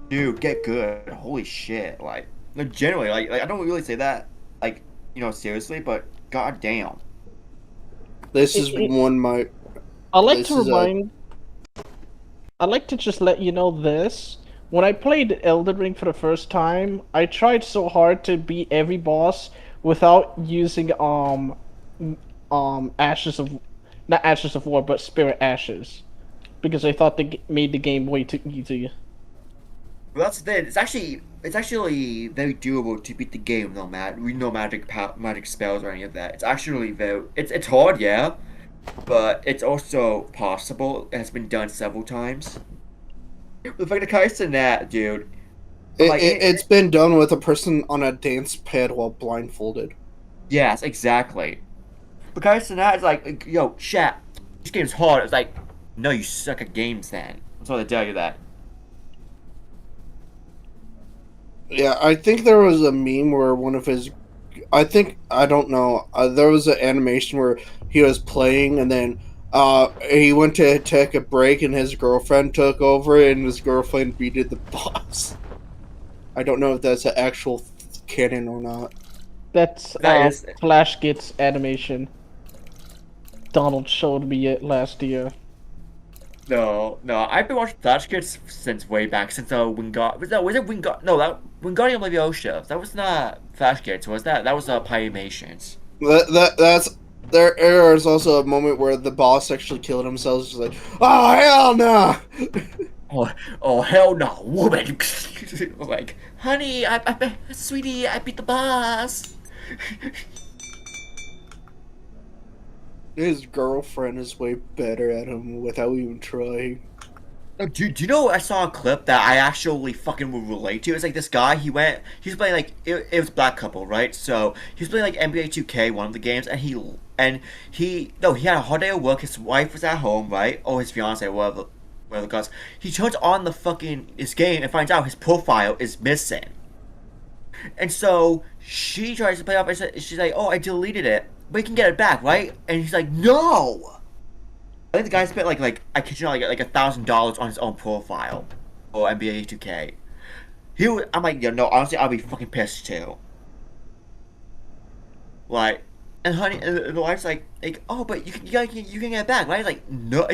dude, get good. Holy shit. Like generally, like I don't really say that, like, you know, seriously, but goddamn. This is one my. I like to just let you know this. When I played Elden Ring for the first time, I tried so hard to beat every boss without using ashes of, not ashes of war, but spirit ashes, because I thought they made the game way too easy. Well, that's the thing. It's actually very doable to beat the game, no magic spells or any of that. It's actually very it's hard, yeah, but it's also possible. It has been done several times. The fact that Kai's in that, dude. It's been done with a person on a dance pad while blindfolded. Yes, exactly. But Kai's in that is like, yo, chat, this game's hard. It's like, no, you suck at games then. That's why they tell you that. Yeah, I think there was a meme where one of his... I don't know. There was an animation where he was playing and then he went to take a break and his girlfriend took over and his girlfriend beated the boss. I don't know if that's an actual canon or not. That's Flash Gets animation. Donald showed me it last year. No, I've been watching Flash Kids since way back, since Wingardium Leviosa. That was not Flash Kids, was that? That was Pyamations. That's there is also a moment where the boss actually killed himself. Just like, oh hell no! oh hell no, woman! Like, honey, sweetie, I beat the boss. His girlfriend is way better at him without even trying. Do you know, I saw a clip that I actually fucking would relate to? It's like this guy, he's playing like, it was Black Couple, right? So, he's playing like NBA 2K, one of the games, and he had a hard day at work, his wife was at home, right? Or his fiance, whatever it goes. He turns on his game and finds out his profile is missing. And so, she tries to play up and she's like, oh, I deleted it, but you can get it back, right? And he's like, no! I think the guy spent like I kid you not, like $1,000 on his own profile for NBA 2K. I'm like, no, honestly, I'll be fucking pissed too. Like, and honey, and the wife's like, oh, but you can get it back, right? It's like, no,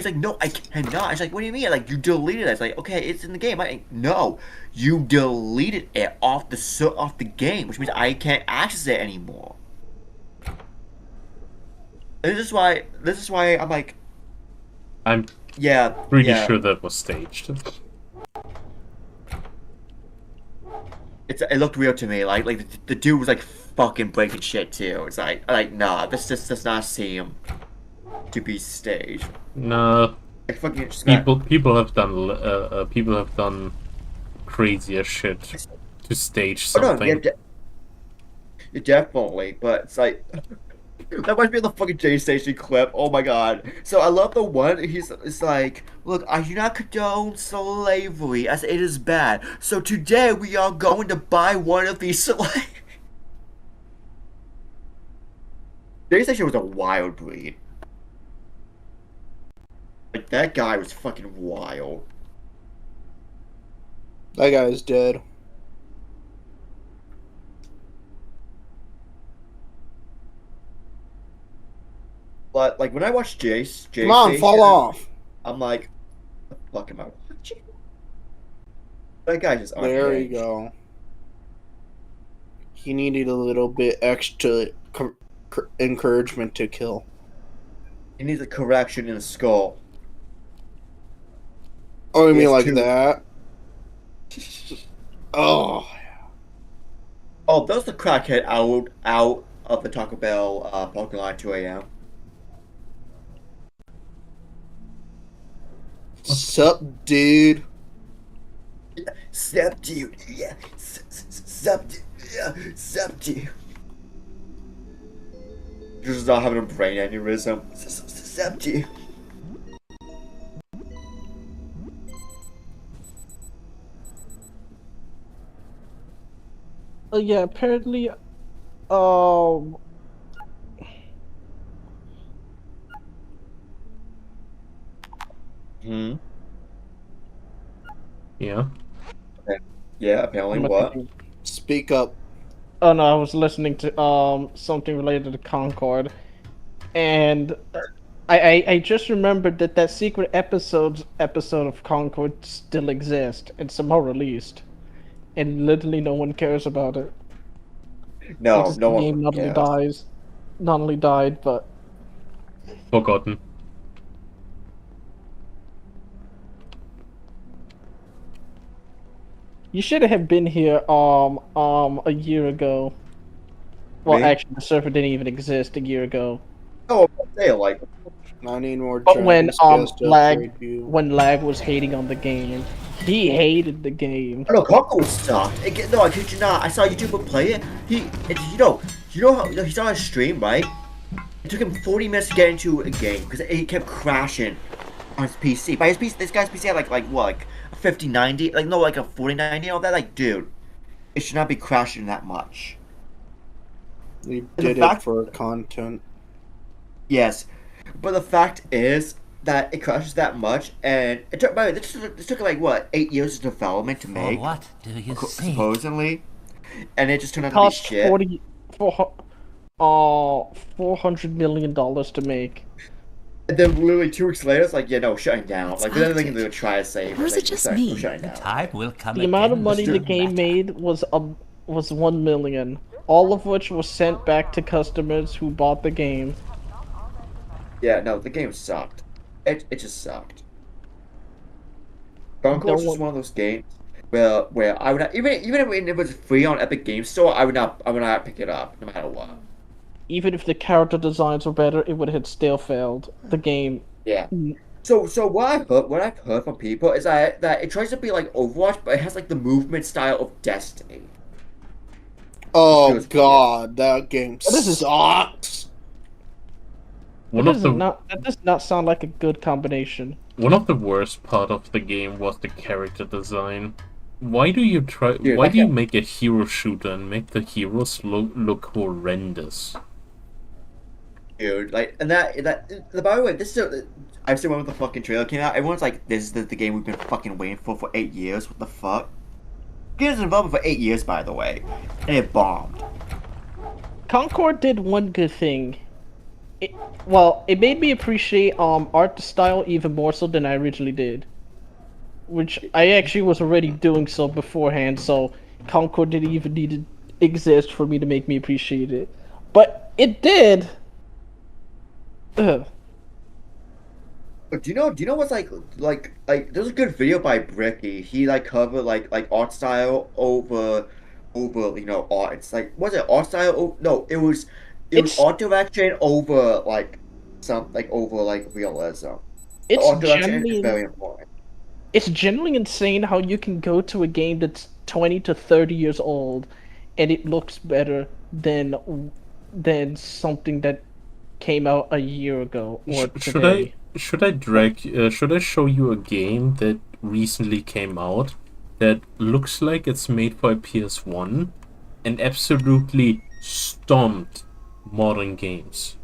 I cannot. It's like, what do you mean? Like, you deleted it. It's like, okay, it's in the game. No, you deleted it off the game, which means I can't access it anymore. And this is why I'm like. I'm pretty sure that was staged. It looked real to me. Like the dude was like fucking breaking shit too. It's like nah, this just does not seem to be staged. No. Like fucking people have done crazier shit to stage something. Oh, no, yeah, definitely, but it's like. That must be the fucking J Station clip. Oh my god. So I love the one. It's like, look, I do not condone slavery as it is bad. So today we are going to buy one of these slaves. Jace actually was a wild breed. Like, that guy was fucking wild. That guy's dead. But, like, when I watch Jace Come on, fall off. I'm like, what the fuck am I watching? That guy just There you unhinged. go. He needed a little bit extra encouragement to kill. He needs a correction in the skull. Oh, you mean Yes, like too. that? Oh. Oh, that was the crackhead out of the Taco Bell parking lot at 2 a.m. Sup, dude? Sup, dude? Yeah. Sup, dude? Yeah. Sup, dude? You're just not having a brain aneurysm. Sup, dude? Yeah, apparently, Hmm. Yeah. Okay. Yeah. Apparently, I'm what? thinking- Speak up. Oh no, I was listening to something related to Concord, and I just remembered that secret episode of Concord still exists and somehow released, and literally no one cares about it. No, Because no the one game cares. not only died, but Forgotten. you should have been here a year ago. Well, Me? actually, the server didn't even exist a year ago. Oh, they like. I need more But when dragon scales to upgrade you. Lag was hating on the game, he hated the game. Oh, no, Coco was sucked. No, I kid you not. I saw a YouTuber play it. You know how he saw his stream, right? It took him 40 minutes to get into a game because it kept crashing on his PC. By his PC, this guy's PC had like what, like a 5090, like no, like a 4090 and all that. Like, dude, it should not be crashing that much. We the did fact- it for content. Yes, but the fact is that it crashes that much, and it took. By the way, this took like what, 8 years of development to make. what do you say? Supposedly, and it just turned out to be Cost shit. $400 million to make. And then literally 2 weeks later, it's like, yeah, no, shutting down. Like, then they can try to save it. Or is it just me? We're shutting down. Time will come The amount of again, money the Mr. game made was 1 million, all of which was sent back to customers who bought the game. Yeah, no, the game sucked. It just sucked. Gunko was just one of those games where I would not, even if it was free on Epic Games Store, I would not pick it up no matter what. Even if the character designs were better, it would have still failed. The game. Yeah. So what I've heard from people is that it tries to be like Overwatch, but it has like the movement style of Destiny. Oh god, that game sucks. That does not sound like a good combination. One of the worst part of the game was the character design. Why do you try? Dude, why do you make a hero shooter and make the heroes look horrendous? Dude, like, and by the way, I've seen when the fucking trailer came out. Everyone's like, "This is the game we've been fucking waiting for 8 years." What the fuck? The game's been involved for 8 years, by the way, and it bombed. Concord did one good thing. It made me appreciate art style even more so than I originally did. Which I actually was already doing so beforehand, so Concord didn't even need to exist for me to make me appreciate it. But it did. Ugh. But do you know what's like there's a good video by Bricky. He like covered like art style over art. It's like, was it art style? No, it was art direction over realism. It's Art direction is genuinely very important. It's genuinely insane how you can go to a game that's 20 to 30 years old and it looks better than something that came out a year ago or today. Should I show you a game that recently came out that looks like it's made for a PS1 and absolutely stomped modern games?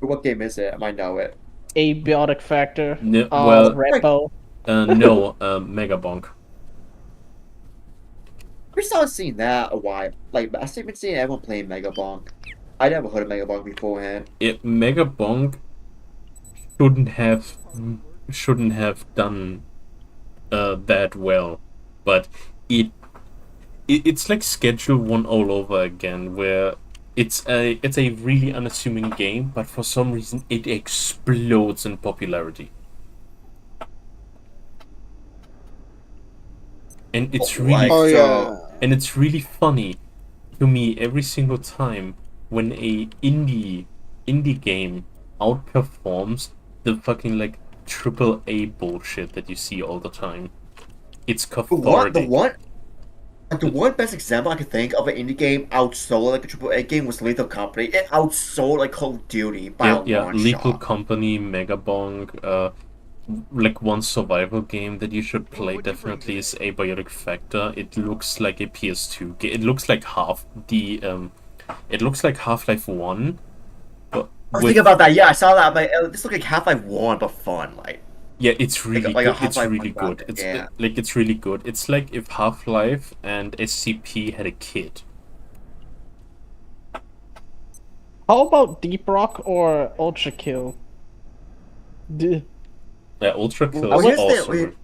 What game is it? I might know it. Abiotic Factor. No, well, Repo. no, Megabonk. We started seeing that a while. Like, I've been seeing everyone playing Megabonk. I never heard of Megabonk beforehand. Megabonk shouldn't have done that well, but it's like Schedule 1 all over again, where it's a really unassuming game, but for some reason it explodes in popularity. And it's and it's really funny to me every single time when a indie game outperforms the fucking like AAA bullshit that you see all the time. It's cathartic. The one best example I could think of an indie game outsold like a AAA game was Lethal Company. It outsold like Call of Duty by a long Lethal shot. Company, Megabonk, like one survival game that you should play definitely is Abiotic Factor. It looks like a PS2 game. It looks like it looks like Half-Life 1. But I was thinking about that. Yeah, I saw that. But this looks like Half-Life 1, but fun. Like, yeah, it's really like good. It's really good. It's really good. It's like if Half-Life and SCP had a kid. How about Deep Rock or Ultra Kill? Yeah, Ultra Kill is awesome.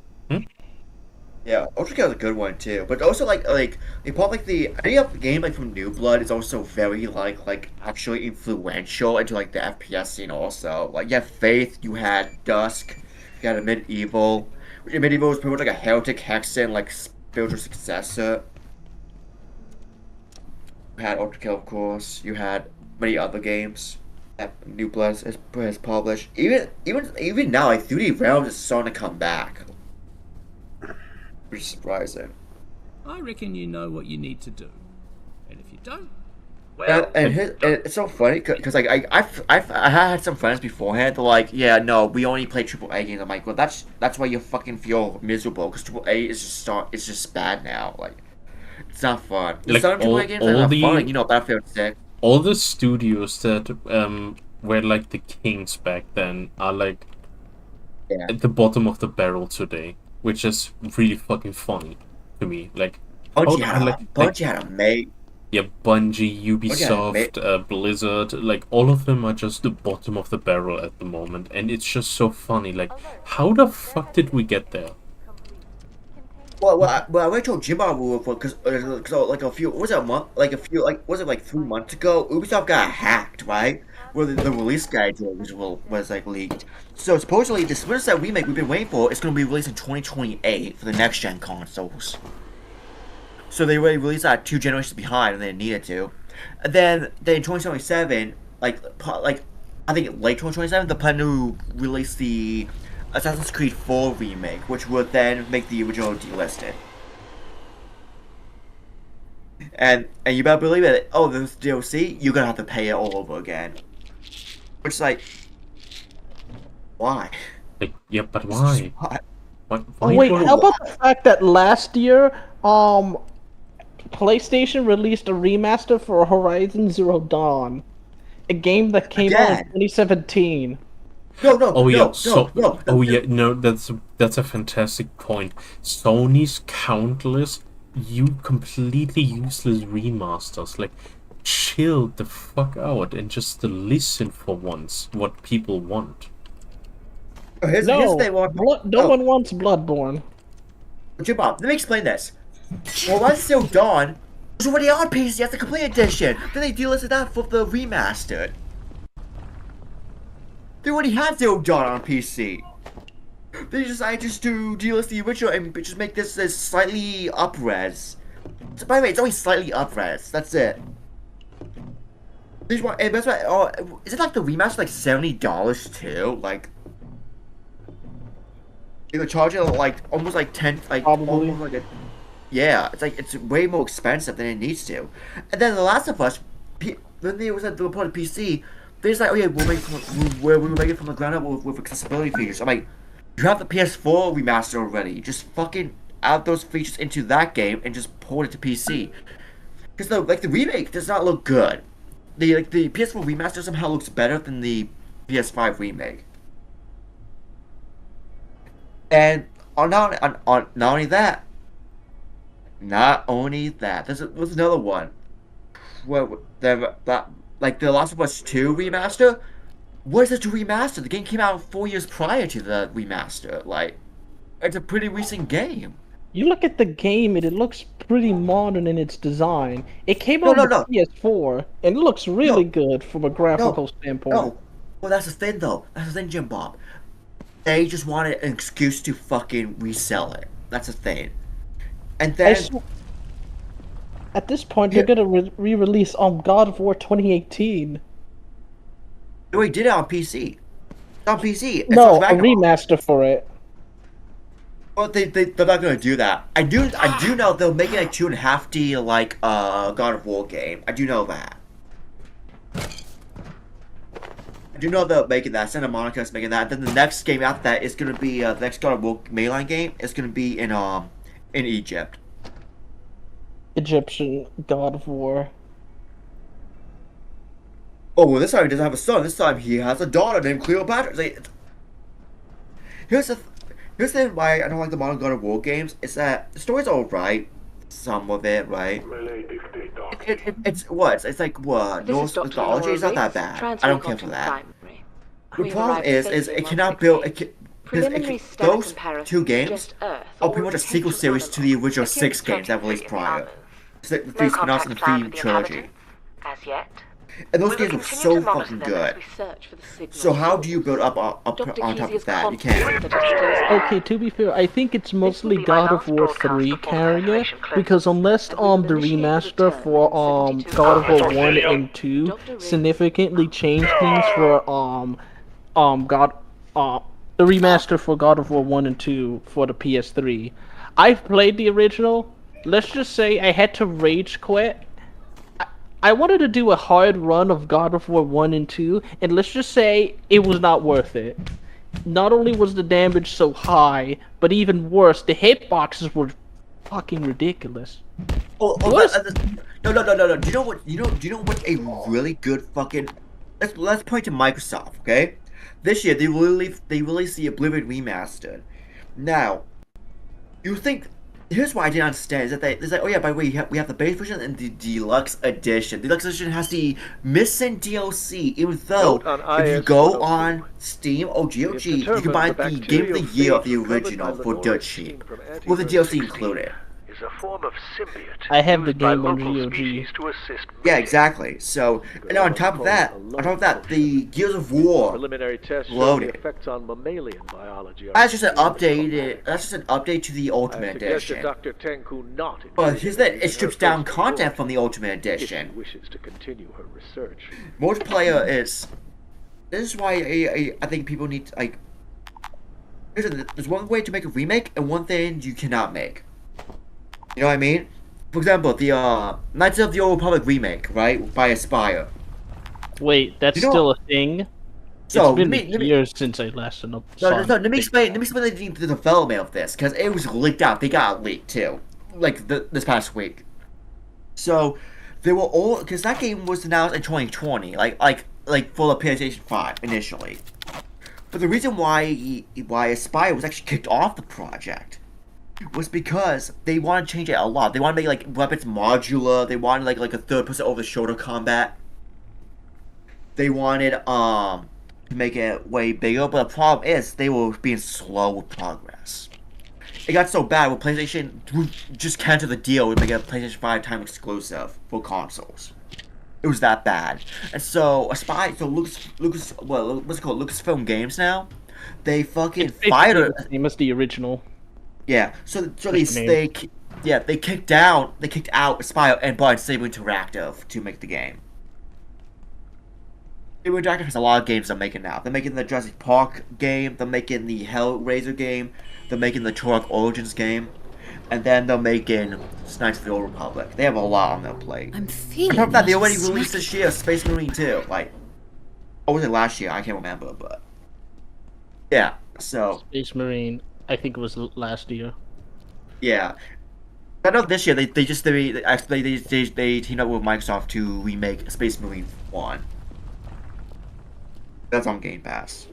Yeah, Ultra Kill is a good one too. But also like they put like the idea of the game like from New Blood is also very like actually influential into like the FPS scene also. Like you have Faith, you had Dusk, you had a Medieval. Medieval was pretty much like a Heretic Hexen like spiritual successor. You had Ultra Kill, of course. You had many other games that New Blood has published. Even now, like 3D Realms is starting to come back. Which is surprising. I reckon you know what you need to do, and if you don't, well. And it's so funny because like I had some friends beforehand. They're like, yeah, no, we only play AAA games. I'm like, well, that's why you fucking feel miserable because AAA is just bad now. Like, it's not fun. Like some AAA games are not fun. You know, Battlefield 6. All the studios that were like the kings back then are like at the bottom of the barrel today, which is really fucking funny to me. Like Bungie had a mate. Yeah, Bungie, Ubisoft, Blizzard, like all of them are just the bottom of the barrel at the moment, and it's just so funny. Like, how the fuck did we get there? Well, I went to Jim because like a few was it a month was it like 3 months ago? Ubisoft got hacked, right? Where the release schedule was like leaked. So supposedly the Splinter Cell remake we've been waiting for is going to be released in 2028 for the next gen consoles. So they already released that 2 generations behind, and they needed to. And then in 2027, like I think late 2027, they plan to release the Assassin's Creed 4 remake, which would then make the original delisted. And you better believe it. Oh, this DLC, you're gonna have to pay it all over again. Which is like, why? Like, yeah, but why? Why Wait, how about the fact that last year, PlayStation released a remaster for Horizon Zero Dawn, a game that came out in 2017. That's a fantastic point. Sony's countless completely useless remasters, like, chill the fuck out and just listen for once what people want. No one wants Bloodborne. Jibbob, let me explain this. Horizon Zero Dawn was already on PC as the complete edition. Then they delisted that for the remastered. They already had Zero Dawn on PC. They decided just to delist the original and just make this as slightly up-res. So, by the way, it's only slightly up-res. That's it. And that's why. Oh, is it like the remaster like $70 too? Like, they would charge it like almost like 10, like almost like a. Yeah, it's way more expensive than it needs to. And then The Last of Us, when they was at the report of PC, they're just like, oh yeah, we'll make it from the ground up with accessibility features. I'm like, you have the PS4 remaster already. Just fucking add those features into that game and just port it to PC. Because the remake does not look good. The PS4 remaster somehow looks better than the PS5 remake. And not only that, there's another one. Where the Last of Us 2 remaster. What is it to remaster? The game came out 4 years prior to the remaster. Like, it's a pretty recent game. You look at the game and it looks pretty modern in its design. It came out on the PS4 and it looks really good from a graphical standpoint. No, well that's the thing though. That's the thing, Jim Bob. They just wanted an excuse to fucking resell it. That's the thing. And then at this point, they're gonna re-release God of War 2018. They already did it on PC. It's on PC. No, a remaster for it. Well, they're not gonna do that. I do know they'll make it a 2.5D like God of War game. I do know that. I do know they're making that. Santa Monica's making that. Then the next game after that is gonna be the next God of War mainline game. Is gonna be in Egypt. Egyptian God of War. Oh well, this time he doesn't have a son. This time he has a daughter named Cleopatra. Here's the thing why I don't like the modern God of War games. Is that the story's alright, some of it, right? It's like what? Norse mythology is not that bad. I don't care for that. The problem is it cannot build. Those two games are pretty much a sequel series to the original 6 games that were released prior. It's like the 3 spin-offs and the 3 trilogy. As yet. And those games were so fucking good. So how do you build up on top of that? You can't. Okay, to be fair, I think it's mostly God of War 3 carrying it, because unless the remaster for God of War 1 and 2 significantly changed things for the remaster for God of War 1 and 2 for the PS3. I've played the original. Let's just say I had to rage quit. I wanted to do a hard run of God of War 1 and 2, and let's just say it was not worth it. Not only was the damage so high, but even worse, the hitboxes were fucking ridiculous. No. Do you know what a really good fucking... Let's point to Microsoft, okay? This year, they released the Oblivion Remastered. Now, you think... Here's what I didn't understand, is that they like, oh yeah, by the way, we have the base version and the Deluxe Edition. The Deluxe Edition has the missing DLC, even though if you go on Steam or GOG, you can buy the Game of the Year of the original for dirt cheap, with the DLC included. A form of symbiote. I have the game on GOG. Yeah, exactly. So, and on top of that, the Gears of War loaded. Effects on mammalian biology. That's just an update to the Ultimate Edition. Dr. Tenku not but here's that it strips down content from the Ultimate Edition. Wishes to continue her research. Multiplayer is. This is why I think people need to, like. There's one way to make a remake and one thing you cannot make. You know what I mean? For example, the Knights of the Old Republic remake, right, by Aspire. Wait, that's still a thing? So, it's been years since I last saw let me explain the development of this, because it was leaked out. They got leaked too, like this past week. So, they were all, because that game was announced in 2020, like for the PlayStation 5 initially. But the reason why Aspire was actually kicked off the project was because they want to change it a lot. They want to make like weapons modular. They wanted like a third-person over-the-shoulder combat. They wanted to make it way bigger, but the problem is they were being slow with progress. It got so bad where PlayStation just canceled the deal and make it a PlayStation 5 time exclusive for consoles. It was that bad. And so Lucasfilm Games now, they fucking fired her. The same as the original. Yeah, so they kicked out Aspire and bought Saber Interactive to make the game. Saber Interactive has a lot of games they're making now. They're making the Jurassic Park game, they're making the Hellraiser game, they're making the Turok Origins game, and then they're making Knights of the Old Republic. They have a lot on their plate. I'm feeling. On top of that, they already released this year Space Marine 2. Like, or was it last year? I can't remember, but yeah. So Space Marine. I think it was last year. Yeah, I know this year they teamed up with Microsoft to remake Space Marine 1. That's on Game Pass.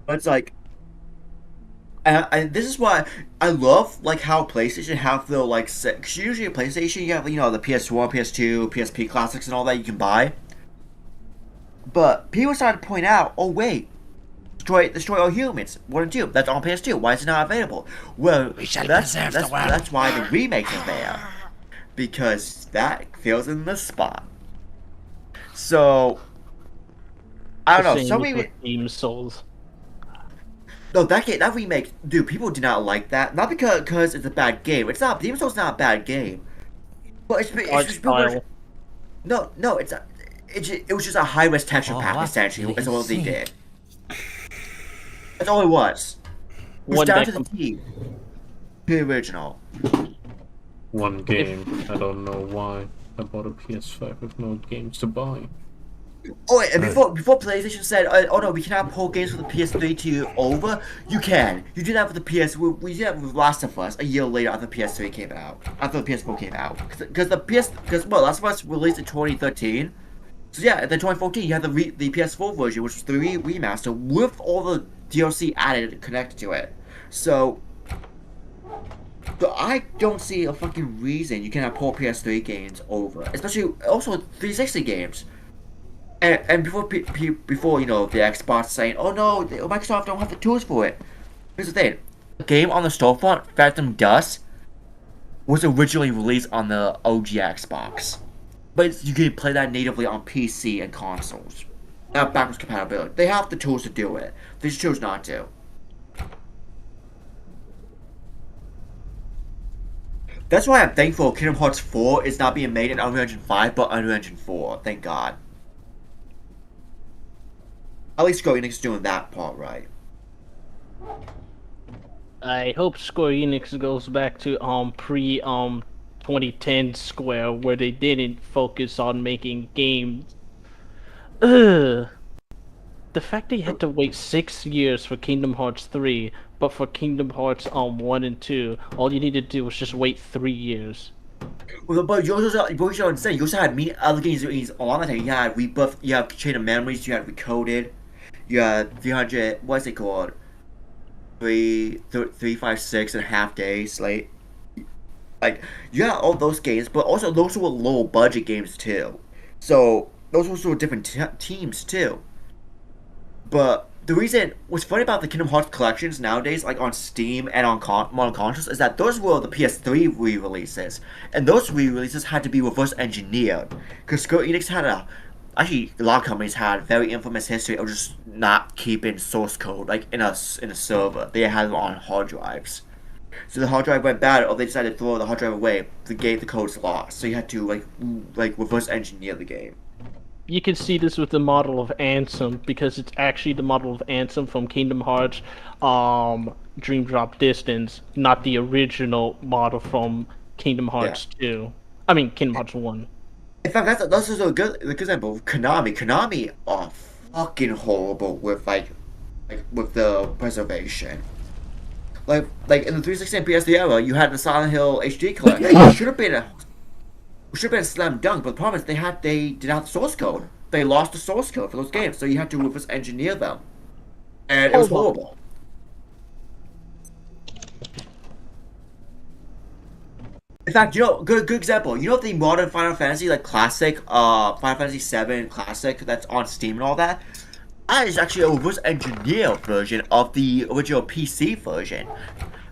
But it's like, and this is why I love like how PlayStation have the like, cause usually at PlayStation you have the PS1, PS2, PSP classics and all that you can buy. But people started to point out, oh wait, destroy all humans. 1 and 2. That's on PS2. Why is it not available? Well, that's why the remakes are there, because that fills in the spot. So I don't know. So many Demon Souls. No, that remake, dude. People do not like that. Not because it's a bad game. It's not. Demon Souls is not a bad game. But it's no. It's a, it was just a high res texture pack essentially. That's all they did. That's all it was. It was down to the T. The original. One game. I don't know why. I bought a PS5 with no games to buy. Oh, and before PlayStation said, oh no, we cannot pull games from the PS3 to over, you can. You did that with the PS. We did that with Last of Us a year later after the PS3 came out. After the PS4 came out, because Last of Us released in 2013. So yeah, in 2014 you had the PS4 version, which was the remaster with all the DLC added and connected to it. So I don't see a fucking reason you cannot pull PS3 games over, especially also 360 games. And before the Xbox saying, oh no, Microsoft don't have the tools for it. Here's the thing: the game on the storefront, Phantom Dust, was originally released on the OG Xbox, but you can play that natively on PC and consoles. Not backwards compatibility. They have the tools to do it. They just chose not to. That's why I'm thankful Kingdom Hearts 4 is not being made in Unreal Engine 5, but Unreal Engine 4. Thank God. At least Square Enix is doing that part right. I hope Square Enix goes back to pre 2010 Square, where they didn't focus on making games. The fact they had to wait 6 years for Kingdom Hearts 3, but for Kingdom Hearts 1 and 2, all you need to do was just wait 3 years. Well, but you also understand, you also had other games along that time. You had Rebirth, you have Chain of Memories, you had Recoded, you had 300, what's it called? 356 and a half days late. Like, you had all those games, but also those were low budget games too. So, those were also different teams too. But the reason, what's funny about the Kingdom Hearts collections nowadays, like on Steam and on modern consoles, is that those were the PS3 re-releases. And those re-releases had to be reverse engineered. Because Square Enix had actually, a lot of companies had very infamous history of just not keeping source code, like in a server. They had it on hard drives. So the hard drive went bad, or they decided to throw the hard drive away. The code's lost. So you had to like reverse engineer the game. You can see this with the model of Ansem, because it's actually the model of Ansem from Kingdom Hearts Dream Drop Distance, not the original model from Kingdom Hearts 2. I mean, Kingdom Hearts 1. In fact, that's also a good example of Konami. Konami are fucking horrible with with the preservation. Like in the 360 and PS3 era, you had the Silent Hill HD collection. It should have been a slam dunk, but the problem is they didn't have the source code. They lost the source code for those games, so you had to reverse engineer them, and it was horrible. In fact, good example. You know the modern Final Fantasy, like classic, Final Fantasy 7 classic that's on Steam and all that? That is actually a reverse engineered version of the original PC version.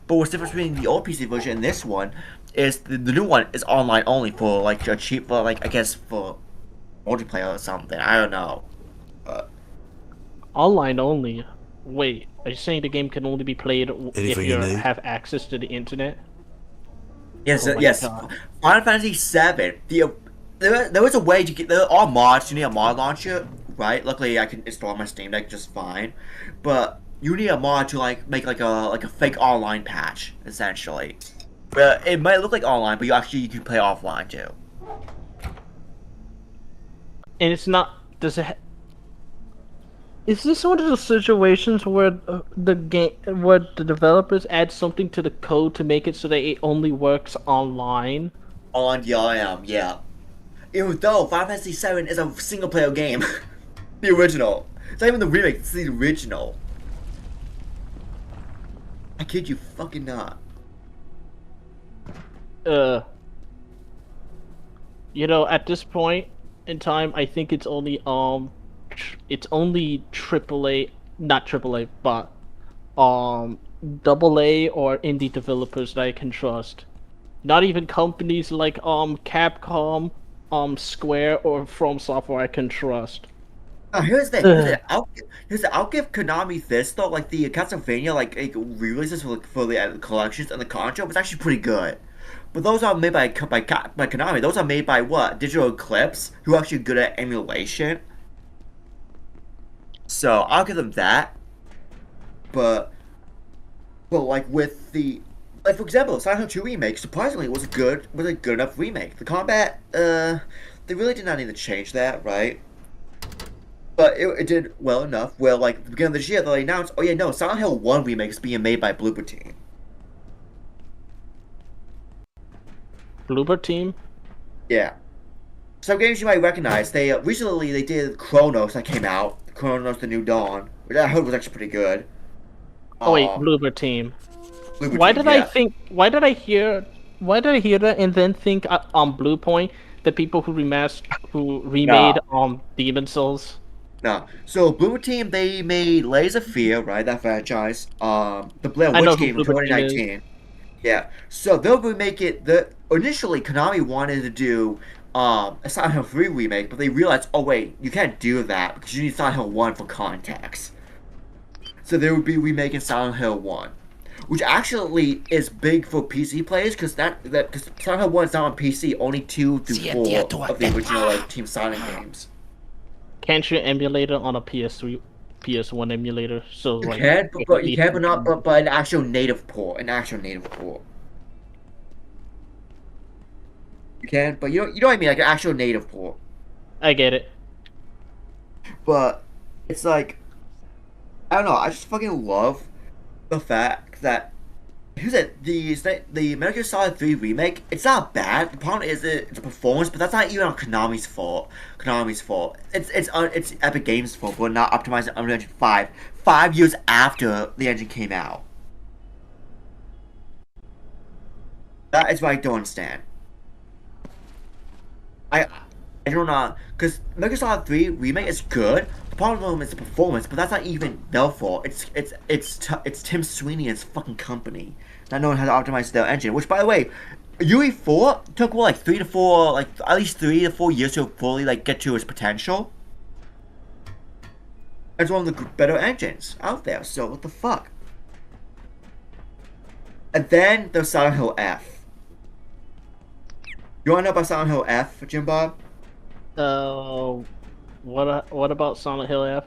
But what's the difference between the old PC version and this one is the new one is online only for like a cheap, I guess for multiplayer or something. I don't know. Online only? Wait, are you saying the game can only be played if you have access to the internet? Yes, yes. God. Final Fantasy 7. There was a way to get. There are mods. You need a mod launcher, right? Luckily, I can install on my Steam Deck just fine. But you need a mod to make like a fake online patch, essentially. But it might look like online, but you can play offline too. And it's not. Does it? Is this one of the situations where where the developers add something to the code to make it so that it only works online? On the IM, yeah. Even though Final Fantasy VII is a single player game. The original. It's not even the remake, it's the original. I kid you fucking not. You know, at this point in time, I think it's only it's only AAA, not AAA, but AA or indie developers that I can trust. Not even companies like Capcom, Square, or From Software I can trust. I'll give Konami this though, like the Castlevania like re-releases for the collections and the contra was actually pretty good. But those are made by Konami. Those are made by what? Digital Eclipse, who are actually good at emulation. So I'll give them that. But like with the for example, Silent Hill 2 remake surprisingly was a good enough remake. The combat, they really did not need to change that, right? But it did well enough. Well, like at the beginning of this year, they announced, oh yeah, no, Silent Hill 1 remake is being made by Bloober Team. Bloober Team? Yeah. Some games you might recognize. They recently they did Chronos that came out. Chronos: The New Dawn, which I heard was actually pretty good. Oh wait, Bloober Team. Bloober Why Team, did yeah. I think? Why did I hear that and then think on Blue Point, the people who remade Demon Souls? No. So Bloober Team, they made Layers of Fear, right? That franchise. The Blair I know Witch who game in Bloober Team is. 2019. Yeah. So they'll remake it. Initially Konami wanted to do a Silent Hill 3 remake, but they realized, oh wait, you can't do that because you need Silent Hill 1 for context. So they would be remaking Silent Hill 1. Which actually is big for PC players because because Silent Hill 1 is not on PC, only 2 through 4 of the original like Team Sonic games. Can't you emulate it on a PS3, PS1 emulator? So You like, can, but you can, but an actual native port, You can, but you know what I mean, like an actual native port. I get it. But it's like, I don't know. I just fucking love the fact that the Metal Gear Solid 3 remake. It's not bad. The problem is it's a performance, but that's not even on Konami's fault. It's Epic Games' fault for not optimizing Unreal Engine 5 5 years after the engine came out. That is what I don't understand. I don't know, because Metal Gear Solid 3 remake is good. The problem is the performance, but that's not even their fault. It's Tim Sweeney and his fucking company not knowing how to optimize their engine. Which, by the way, UE4 took what, like 3 to 4, like at least 3 to 4 years to fully like get to its potential. It's one of the better engines out there. So what the fuck? And then there's Silent Hill F. You wanna know about Silent Hill F, Jim Bob? What about Silent Hill F?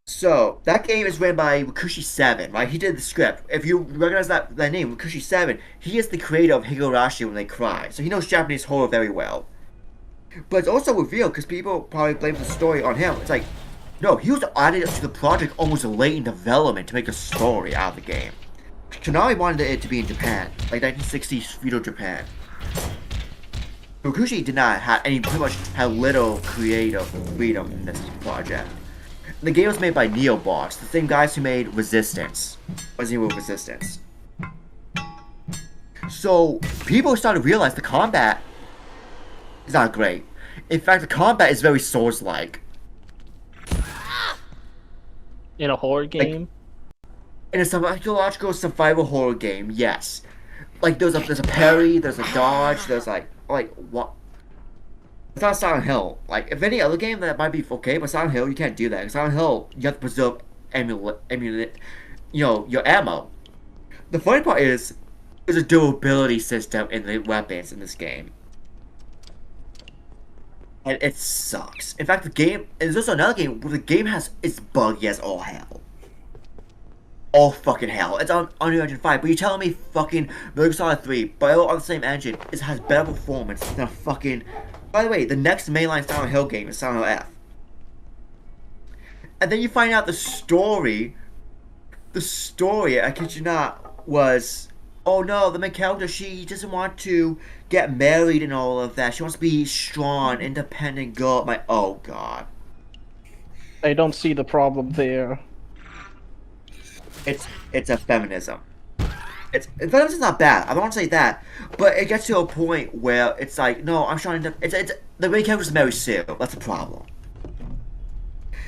So that game is written by Rikushi7, right? He did the script. If you recognize that name, Rikushi7, he is the creator of Higurashi When They Cry, so he knows Japanese horror very well. But it's also revealed because people probably blame the story on him. It's like, no, he was added to the project almost late in development to make a story out of the game. Konami wanted it to be in Japan, like 1960s feudal Japan. Rikushi did not have pretty much had little creative freedom in this project. The game was made by Neobox, the same guys who made Resistance. Resident Evil Resistance. So, people started to realize the combat is not great. In fact, the combat is very Souls-like. In a horror game? In a psychological survival horror game, yes. Like, there's a parry, there's a dodge, there's like, what? It's not Silent Hill. Like, if any other game that might be okay, but Silent Hill, you can't do that. In Silent Hill, you have to preserve your ammo. The funny part is, there's a durability system in the weapons in this game. And it sucks. In fact, the game, and there's also another game where the game it's buggy as all hell. All fucking hell. It's on Unreal Engine 5, but you're telling me fucking Metal Gear Solid 3, but on the same engine, has better performance than a fucking... By the way, the next mainline Silent Hill game is Silent Hill F. and then you find out the story, I kid you not, was, oh no, the main character, she doesn't want to get married and all of that. She wants to be strong, independent girl. My, oh god. I don't see the problem there. It's a feminism. Feminism's not bad. I don't want to say that, but it gets to a point where it's like, no, I'm trying to. It's the main character's Mary Sue. That's a problem.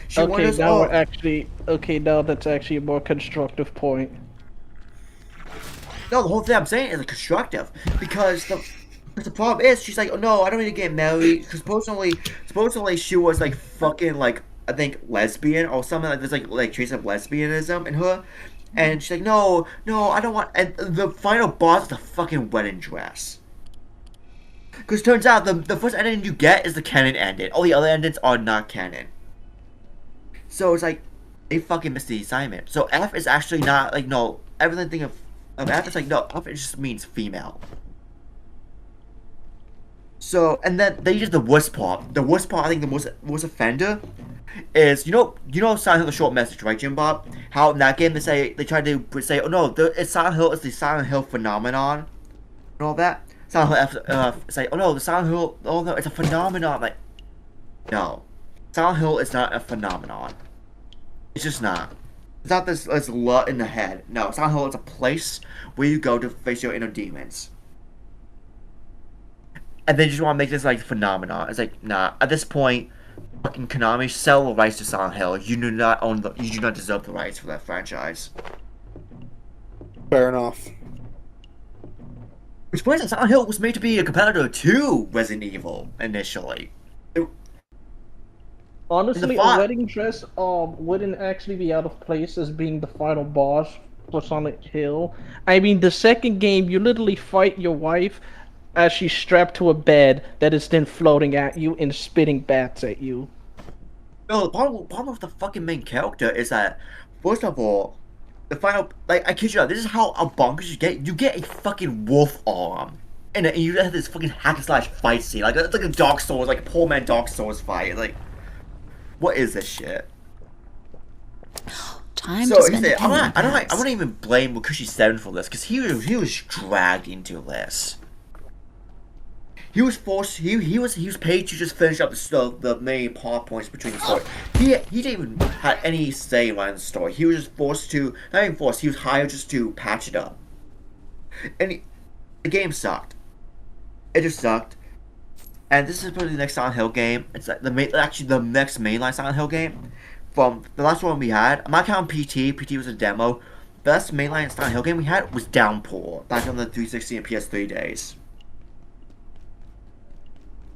She Okay, wonders, now oh, we're actually now that's actually a more constructive point. no, the whole thing I'm saying is constructive because the problem is she's like, oh no, I don't need to get married because supposedly she was like fucking like I think lesbian or something like there's like trace of lesbianism in her, and she's like, no, I don't want. And the final boss is a fucking wedding dress. Because turns out the first ending you get is the canon ending. All the other endings are not canon. So it's like they fucking missed the assignment. So F is actually not like no everything of F is like no F it just means female. So and then they use the worst part. The worst part I think the most offender is you know Silent Hill the short message, right, Jim Bob? How in that game they try to say, oh no, it's Silent Hill is the Silent Hill phenomenon and all that. Silent Hill say, oh no, the Silent Hill, oh no, it's a phenomenon. Like, no, Silent Hill is not a phenomenon. It's just not. It's not this lot in the head. No, Silent Hill is a place where you go to face your inner demons. And they just want to make this like phenomenon. It's like, nah. At this point, fucking Konami, sell the rights to Silent Hill. You do not own you do not deserve the rights for that franchise. Fair enough. Which points out Silent Hill was made to be a competitor to Resident Evil initially. Honestly, a wedding dress wouldn't actually be out of place as being the final boss for Silent Hill. I mean, the second game, you literally fight your wife as she's strapped to a bed that is then floating at you and spitting bats at you. No, the problem with the fucking main character is that, first of all, the final, like, I kid you not, this is how bonkers you get. You get a fucking wolf arm. And you have this fucking hack and slash fight scene. Like, it's like a Dark Souls, like a poor man Dark Souls fight. Like, what is this shit? Time to spend I wouldn't even blame Mukushi7 for this, because he was dragged into this. He was forced. He was paid to just finish up the main plot points between the story. He didn't even have any say in the story. He was just forced to, not even forced. He was hired just to patch it up. And the game sucked. It just sucked. And this is probably the next Silent Hill game. It's like the next mainline Silent Hill game. From the last one we had, I'm not counting PT. PT was a demo. The last mainline Silent Hill game we had was Downpour back on the 360 and PS3 days.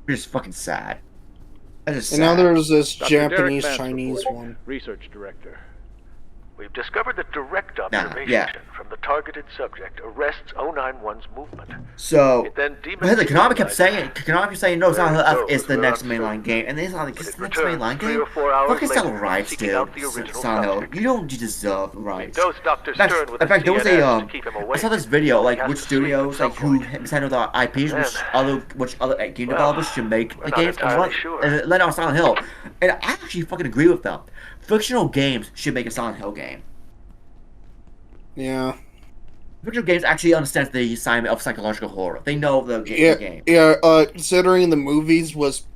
Just fucking sad. That is sad. And now there's this Dr. Japanese Derek Chinese Mansfield, one. Research Director. We've discovered that direct observation from the targeted subject arrests 091's movement. So, it then the Konami kept saying, no, Silent Hill F is the next mainline game, and it's not like, it's the next mainline game? Fucking sell rights, dude. Silent Hill, you deserve rights. In fact, there was I saw this video, like, which studios, like, who handle the IPs, which other game developers should make the games, and let out Silent Hill. And I actually fucking agree with them. Fictional games should make a Silent Hill game. Yeah. Fictional games actually understand the assignment of psychological horror. They know the game. Yeah, considering the movies was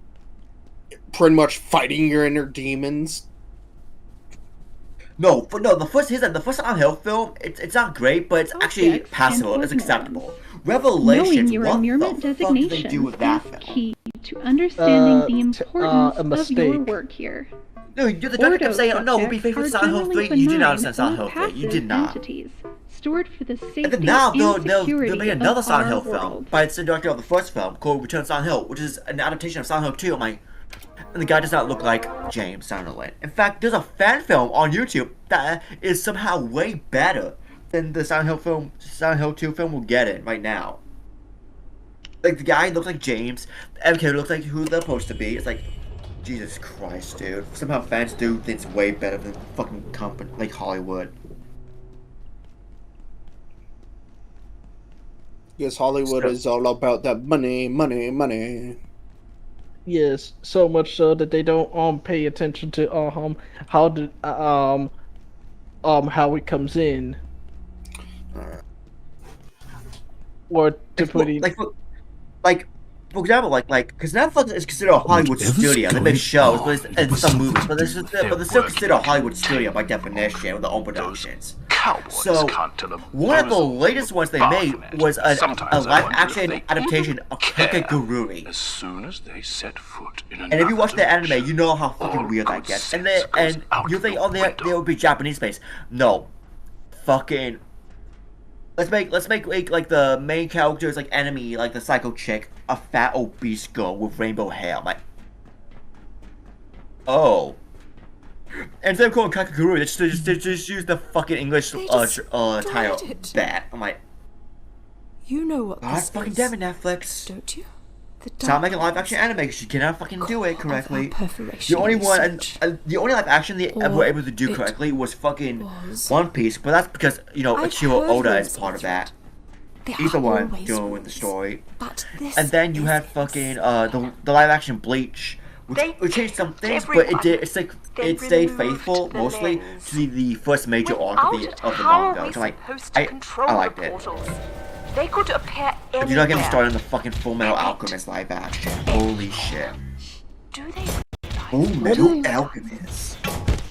pretty much fighting your inner demons. No, the first Silent Hill film, it's not great, but it's actually passable. It's acceptable. Revelations, what the fuck did they do with that film? Key to understanding the importance of your work here. No, the director kept saying, oh, no, we'll be faithful to Silent Hill 3. You did not understand Silent Hill 3. You did not. Stored for the safety and then now they'll make another of Silent Hill our film world. by the director of the first film called Return of Silent Hill, which is an adaptation of Silent Hill 2. I'm like, and the guy does not look like James Sunderland. In fact, there's a fan film on YouTube that is somehow way better than the Silent Hill 2 film will get in right now. Like, the guy looks like James, the MK looks like who they're supposed to be. It's like, Jesus Christ, dude. Somehow fans do things way better than fucking company, like Hollywood. Yes, Hollywood is all about that money, money, money. Yes, so much so that they don't pay attention to how the how it comes in, or to put in. Like, for example, because Netflix is considered a Hollywood studio. They make shows, and some movies, but they're still considered a Hollywood studio by definition with their own productions. So, one of the latest ones they made was a live-action adaptation of Kakegurui. As soon as they set foot in And if you watch the anime, you know how fucking weird that gets. And you think, oh, there will be Japanese space. No, fucking. Let's make like the main character is like enemy, like the psycho chick, a fat obese girl with rainbow hair. I'm like, oh. And instead of calling Kakaguru, just use the fucking English title. That I'm like, you know what this fucking is, damn it, Netflix. Don't you? Stop making live action anime because you cannot fucking do it correctly. The only one, the only live action they ever were able to do correctly was fucking One Piece, but that's because, you know, Ichiro Oda is part of that. He's the one doing the story. And then you had fucking the live action Bleach, which changed some things, but it stayed faithful mostly to the first major arc of the manga. So I liked it. They could appear anywhere. Do not get me started on the fucking Full Metal Alchemist live action. Holy shit. Do they? Full Metal Alchemist.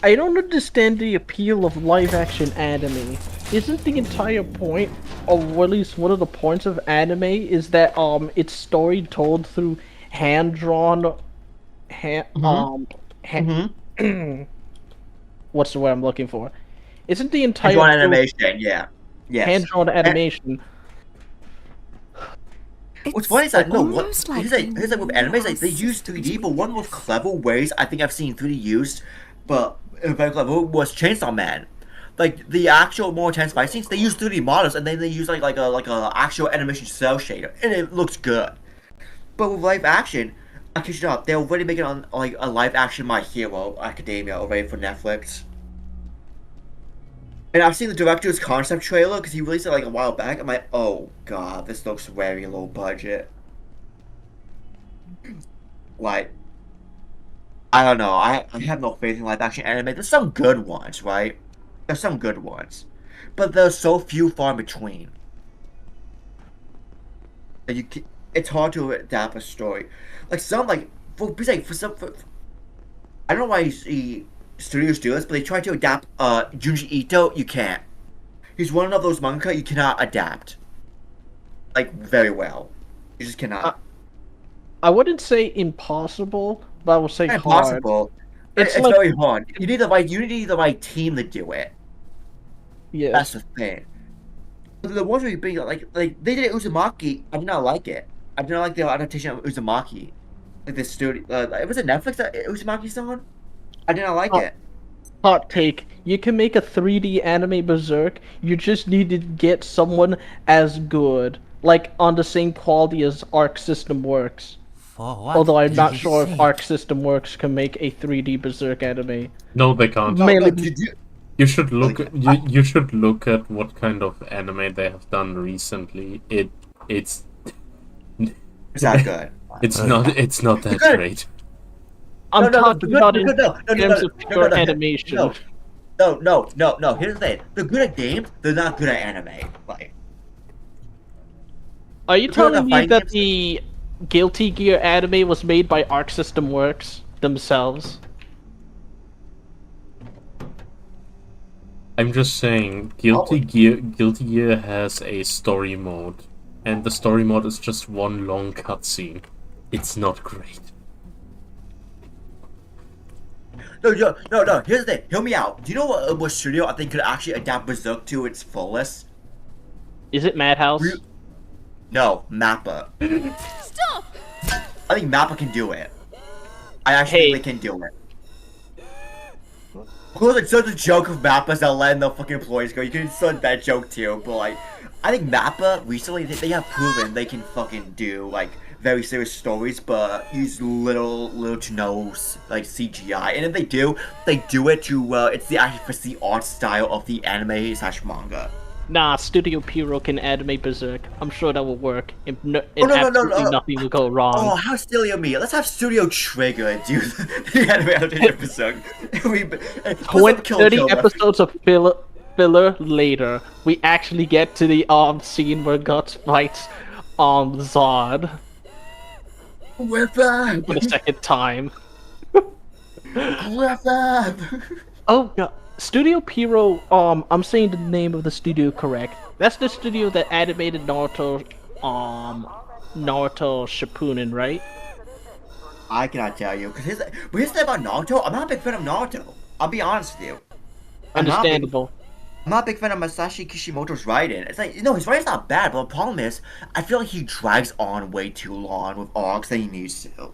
I don't understand the appeal of live-action anime. Isn't the entire point, or at least one of the points of anime, is that it's story told through hand-drawn, what's the word I'm looking for? Isn't the entire hand-drawn animation? Yeah. Yes. Hand-drawn animation. What's funny is that here's like with anime, like they use 3D, but one of the most clever ways I think I've seen 3D used, but very clever, was Chainsaw Man. Like the actual more intense fight scenes, they use 3D models and then they use like a actual animation cell shader, and it looks good. But with live action, I kid you not, they're already making on like a live action My Hero Academia already for Netflix. And I've seen the director's concept trailer because he released it like a while back. I'm like, oh god, this looks very low budget. Like, I don't know. I have no faith in live action anime. There's some good ones, right? There's some good ones, but there's so few far in between. And it's hard to adapt a story. Like some I don't know why studios do this, but they try to adapt Junji Ito. You can't. He's one of those manga you cannot adapt like very well. You just cannot. I wouldn't say impossible, but I would say impossible. Hard. It's like, very hard. You need the right team to do it. Yeah, that's the thing. The ones where you bring like they did Uzumaki. I did not like it. I did not like the adaptation of Uzumaki. Like the studio, it was a Netflix that Uzumaki's on. I did not like it. Hot take. You can make a 3D anime Berserk. You just need to get someone as good, like on the same quality as Arc System Works. Although I'm not sure if Arc System Works can make a 3D Berserk anime. No, they can't. You should look. You should look at what kind of anime they have done recently. It's not good. It's not that great. I'm talking about in terms of pure animation. No. Here's the thing: they're good at games. They're not good at anime. Like, are you telling me that the Guilty Gear anime was made by Arc System Works themselves? I'm just saying, Guilty Gear has a story mode, and the story mode is just one long cutscene. It's not great. No. Here's the thing. Hear me out. Do you know what studio I think could actually adapt Berserk to its fullest? Is it Madhouse? No, Mappa. Stop! I think Mappa can do it. I actually think they can do it. Because it's such a joke of Mappas that letting the fucking employees go. You can insert that joke too, but like, I think Mappa recently they have proven they can fucking do like very serious stories, but use little to no like CGI. And if they do it to it's actually for the art style of the anime / manga. Nah, Studio Pyro can animate Berserk. I'm sure that will work, and, No, absolutely nothing will go wrong. Oh, how silly of me. Let's have Studio Trigger do the animation episode. 30 episodes of filler later, we actually get to the scene where Guts fights Zod. Whip up! For the second time. Whip up! Oh god. Studio Pyro, I'm saying the name of the studio correct. That's the studio that animated Naruto Shippuden, right? I cannot tell you, because but here's the thing about Naruto, I'm not a big fan of Naruto. I'll be honest with you. Understandable. I'm not a big fan of Masashi Kishimoto's writing. It's like, his writing's not bad, but the problem is, I feel like he drags on way too long with arcs than he needs to.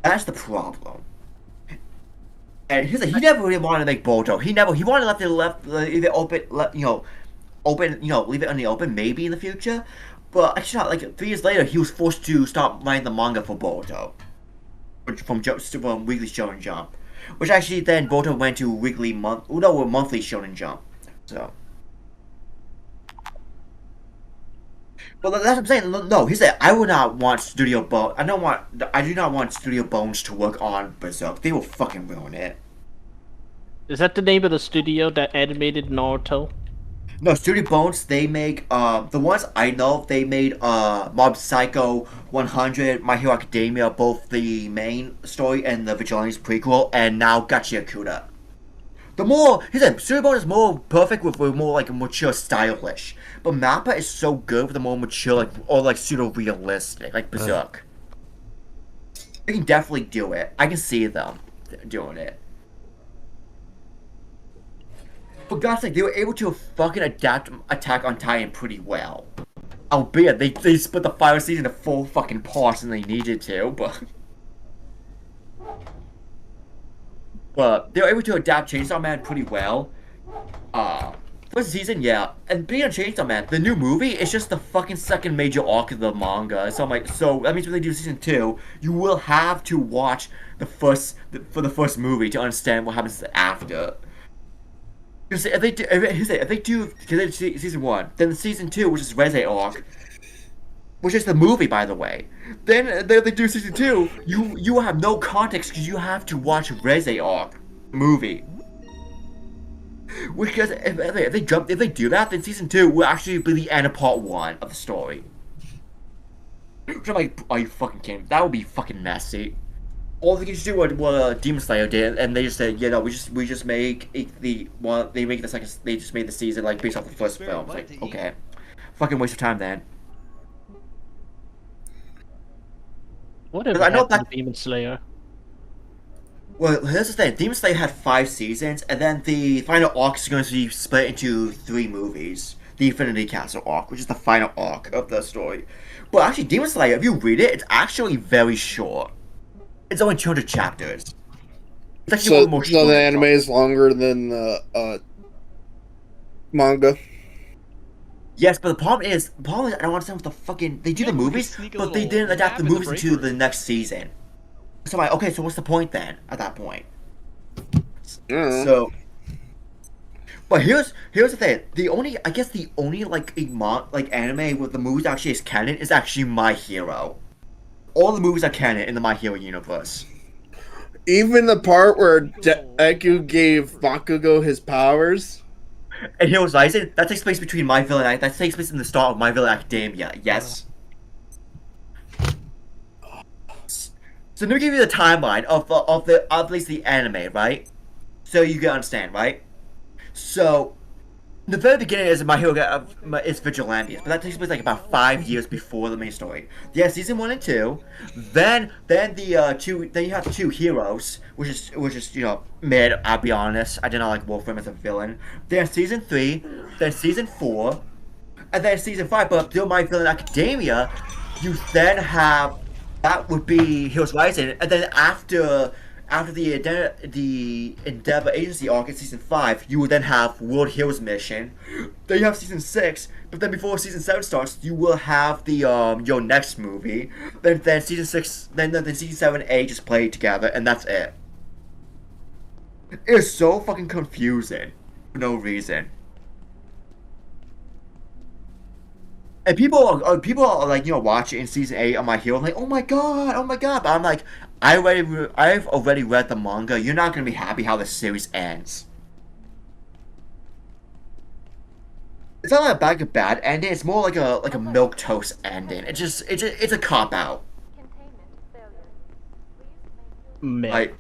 That's the problem. And here's he never really wanted to make Boruto. He wanted to leave it open, leave it in the open, maybe in the future. But actually not, like 3 years later, he was forced to stop writing the manga for Boruto. From Weekly Shonen Jump. Which actually then Boruto went to monthly Shonen Jump. So. Well, that's what I'm saying. No, he said, I would not want Studio Bones. I do not want Studio Bones to work on Berserk. They will fucking ruin it. Is that the name of the studio that animated Naruto? No, Studio Bones, they make, the ones I know, they made, Mob Psycho 100, My Hero Academia, both the main story and the Vigilantes prequel, and now Gachi Akuda. He said, Studio Bones is more perfect with more, like, mature, stylish. But Mappa is so good with the more mature, like, pseudo-realistic, like Berserk. They can definitely do it. I can see them doing it. For God's sake, they were able to fucking adapt Attack on Titan pretty well. Albeit, they split the final season into 4 fucking parts and they needed to, but they were able to adapt Chainsaw Man pretty well. First season, yeah. And being on Chainsaw Man, the new movie is just the fucking second major arc of the manga. So that means when they do season 2, you will have to watch the first movie to understand what happens after. If they do season 1, then the season 2, which is Reze arc, which is the movie, by the way, then they do season 2, you will have no context because you have to watch Reze arc movie. Because if they do that, then season 2 will actually be the end of part 1 of the story. Which I'm like, are you fucking kidding? That would be fucking messy. All they can just do what Demon Slayer did, and they just said, we just make they just made the season like based off the first film. It's like, okay, fucking waste of time then. Whatever happened to Demon Slayer? Well, here's the thing. Demon Slayer had 5 seasons, and then the final arc is going to be split into 3 movies. The Infinity Castle arc, which is the final arc of the story. But actually, Demon Slayer, if you read it, it's actually very short. It's only 200 chapters. It's actually so the anime is longer than the manga. Yes, but the problem is I don't understand what the fucking they do the movies, but they didn't adapt the movies into the next season. So I'm like, okay, so what's the point then? At that point, so. But here's the thing. The only like anime with the movies actually is canon is actually My Hero. All the movies are canon in the My Hero universe. Even the part where Deku gave Bakugo his powers? And Heroes Rising, that takes place between that takes place in the start of My Villain Academia, yes. So let me give you the timeline of at least the anime, right? So you can understand, right? So the very beginning is My Hero is Vigilantes, but that takes place like about 5 years before the main story. Yeah, season 1 and 2. Then you have 2 heroes, which is mid. I'll be honest, I did not like Wolfram as a villain. Then season 3, then season 4, and then season 5. But still, My Villain Academia, you then have that would be Heroes Rising, and then after the Endeavor Agency arc in season 5, you will then have World Heroes Mission. Then you have season 6, but then before season 7 starts, you will have the your next movie. Then season 6, then season 7 and 8 just play together, and that's it. It is so fucking confusing for no reason. And people are like, watching in season 8 of My Hero, like, oh my god, oh my god. But I'm like, I've already read the manga. You're not gonna be happy how the series ends. It's not like a bad ending. It's more like a milk toast ending. It's a cop out. Man.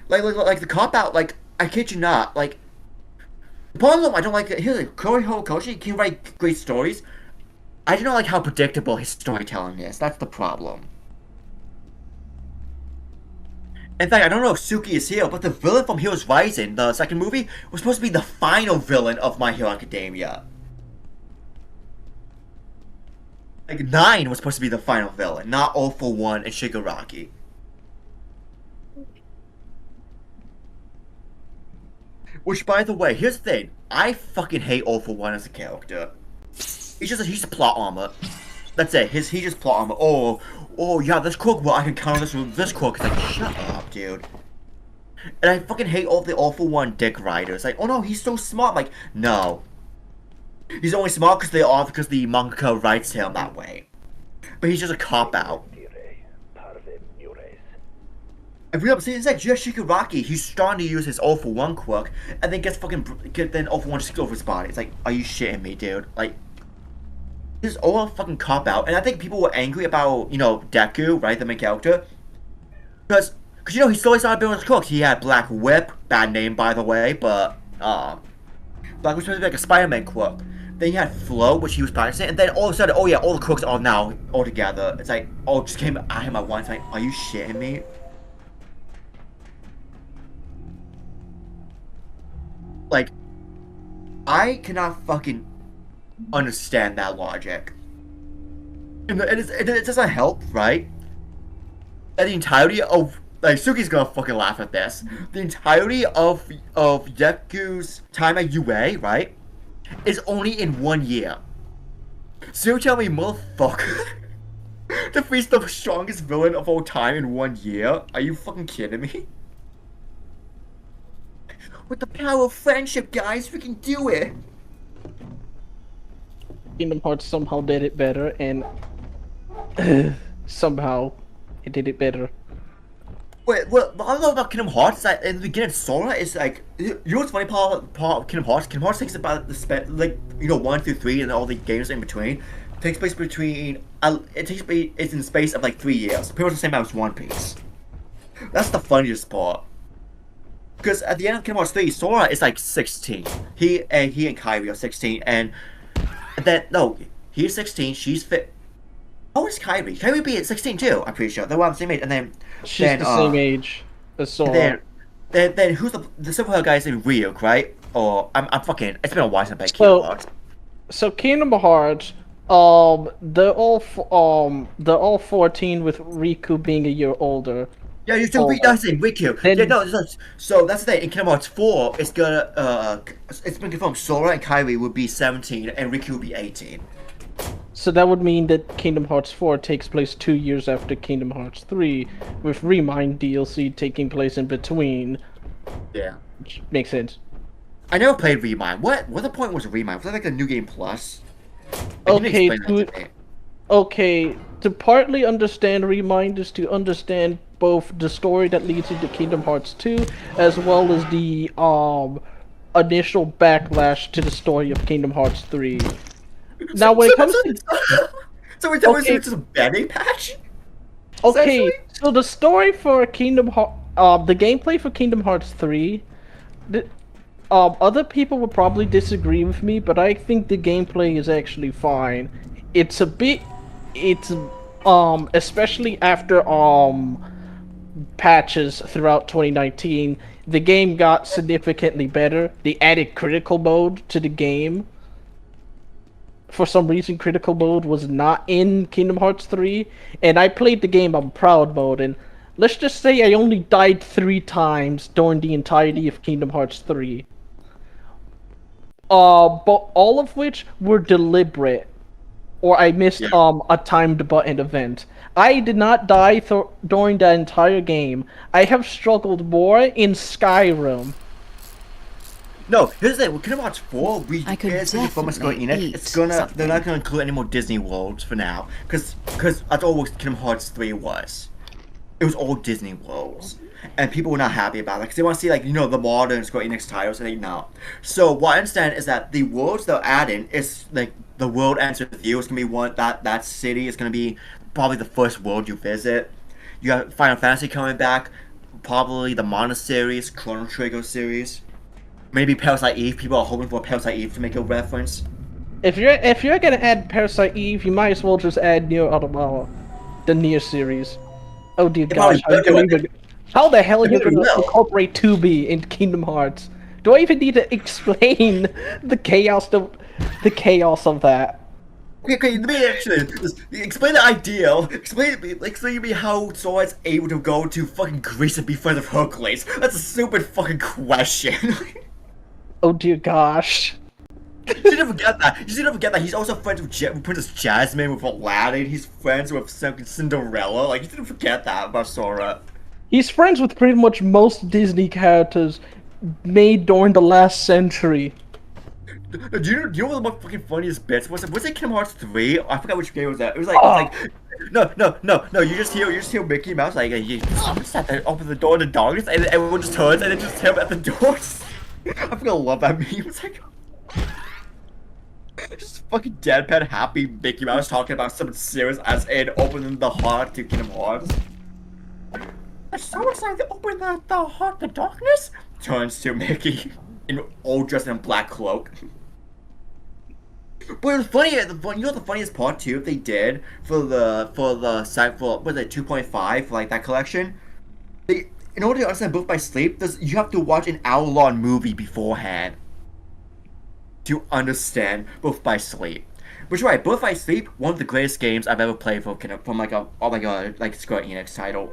Like the cop out. Like, I kid you not. Like, the problem I don't like. Here's like Kori Horikoshi can write great stories. I do not like how predictable his storytelling is. That's the problem. In fact, I don't know if Suki is here, but the villain from Heroes Rising, the second movie, was supposed to be the final villain of My Hero Academia. Like, 9 was supposed to be the final villain, not All for One and Shigaraki. Which, by the way, here's the thing. I fucking hate All for One as a character. He's a plot armor. That's it. He just plot armor. Oh yeah, this quirk. Well, I can counter this with this quirk. It's like, shut up, dude. And I fucking hate all the All for One dick riders. Like, oh no, he's so smart. I'm like, no. He's only smart because the mangaka writes him that way. But he's just a cop out. And real, see, it's like just Shigaraki. He's starting to use his All for One quirk, and then then All for One just over his body. It's like, are you shitting me, dude? Like, this is all a fucking cop out. And I think people were angry about, Deku, right, the main character, because he slowly started building his quirks. He had Black Whip, bad name by the way, but Black was supposed to be like a Spider-Man quirk. Then he had Flow, which he was practicing, and then all of a sudden, oh yeah, all the quirks are now all together. It's like, all just came at him at once. Like, are you shitting me? Like, I cannot fucking understand that logic. And it doesn't help, right? That the entirety of, like, Suki's gonna fucking laugh at this. The entirety of Deku's time at UA, right, is only in 1 year. So you tell me, motherfucker, defeats the strongest villain of all time in 1 year? Are you fucking kidding me? With the power of friendship, guys, we can do it. Kingdom Hearts somehow did it better, and somehow it did it better. Wait, what I love about Kingdom Hearts is that in the beginning, Sora is like, you know what's funny part of Kingdom Hearts? Kingdom Hearts takes about 1 through 3 and all the games in between. Takes place between, it's in the space of like 3 years. Pretty much the same amount as One Piece. That's the funniest part. Because at the end of Kingdom Hearts 3, Sora is like 16. He and Kairi are 16, and then, no, he's 16, she's fit. Oh, it's Kairi. Kairi would be at 16 too, I'm pretty sure. They're around the same age, and then... She's the same age as Sora. Then who's the silver hair guy's name? Ryuk, right? Or, I'm fucking, it's been a while since I played Kingdom Hearts. So Kingdom Hearts, they're all 14 with Riku being a year older. Yeah, you still that's it, Riku. Yeah, no, so that's the thing. In Kingdom Hearts 4, it's been confirmed Sora and Kairi would be 17 and Riku would be 18. So that would mean that Kingdom Hearts 4 takes place 2 years after Kingdom Hearts 3, with Remind DLC taking place in between. Yeah. Which makes sense. I never played Remind. What the point was Remind? Was that like a New Game Plus? Okay, to partly understand Remind is to understand both the story that leads into Kingdom Hearts 2, as well as the initial backlash to the story of Kingdom Hearts 3. Now, when it comes to... So we're telling it's just a banding patch? Okay, so the story for Kingdom Hearts... the gameplay for Kingdom Hearts 3... other people would probably disagree with me, but I think the gameplay is actually fine. It's a bit... especially after, patches throughout 2019, the game got significantly better. They added critical mode to the game. For some reason, critical mode was not in Kingdom Hearts 3, and I played the game on proud mode, and let's just say I only died 3 times during the entirety of Kingdom Hearts 3. But all of which were deliberate, or I missed a timed button event. I did not die during the entire game. I have struggled more in Skyrim No, here's the thing. With Kingdom Hearts 4, I could it's gonna be from Square definitely Enix. They're not gonna include any more Disney worlds for now, because that's all Kingdom Hearts 3 was. It was all Disney worlds, and people were not happy about it because they want to see the modern Square Enix titles, and no. So what I understand is that the worlds they're adding is like the world ends with you. It's gonna be one that city is gonna be probably the first world you visit. You have Final Fantasy coming back, probably the Mana series, Chrono Trigger series. Maybe Parasite Eve. People are hoping for Parasite Eve to make a reference. If you're gonna add Parasite Eve, you might as well just add Nier Automata, the Nier series. Oh dear gosh, how the hell are you gonna incorporate 2B into Kingdom Hearts? Do I even need to explain the chaos of that? Okay, let me actually explain the ideal. Explain to me how Sora's able to go to fucking Greece and be friends with Hercules. That's a stupid fucking question. Oh dear gosh. You should never get that. He's also friends with Princess Jasmine, with Aladdin. He's friends with Cinderella. Like, you didn't forget that about Sora. He's friends with pretty much most Disney characters made during the last century. Do you know what the most fucking funniest bits was? Was it Kingdom Hearts 3? I forgot which game was that. It was like, no. You just hear Mickey Mouse like, you just have to open the door to the darkness, and everyone just turns, and then just him at the doors. I fucking love that meme. It's like, just fucking deadpan happy Mickey Mouse talking about something serious as in opening the heart to Kingdom Hearts. Someone's like to open the heart to darkness? Turns to Mickey all dressed in a black cloak. But it was funny. You know the funniest part too they did for the site for what was it 2.5 for like that collection. In order to understand Birth by Sleep, you have to watch an hour-long movie beforehand to understand Birth by Sleep. Which is right, Birth by Sleep, one of the greatest games I've ever played from like a Square Enix title.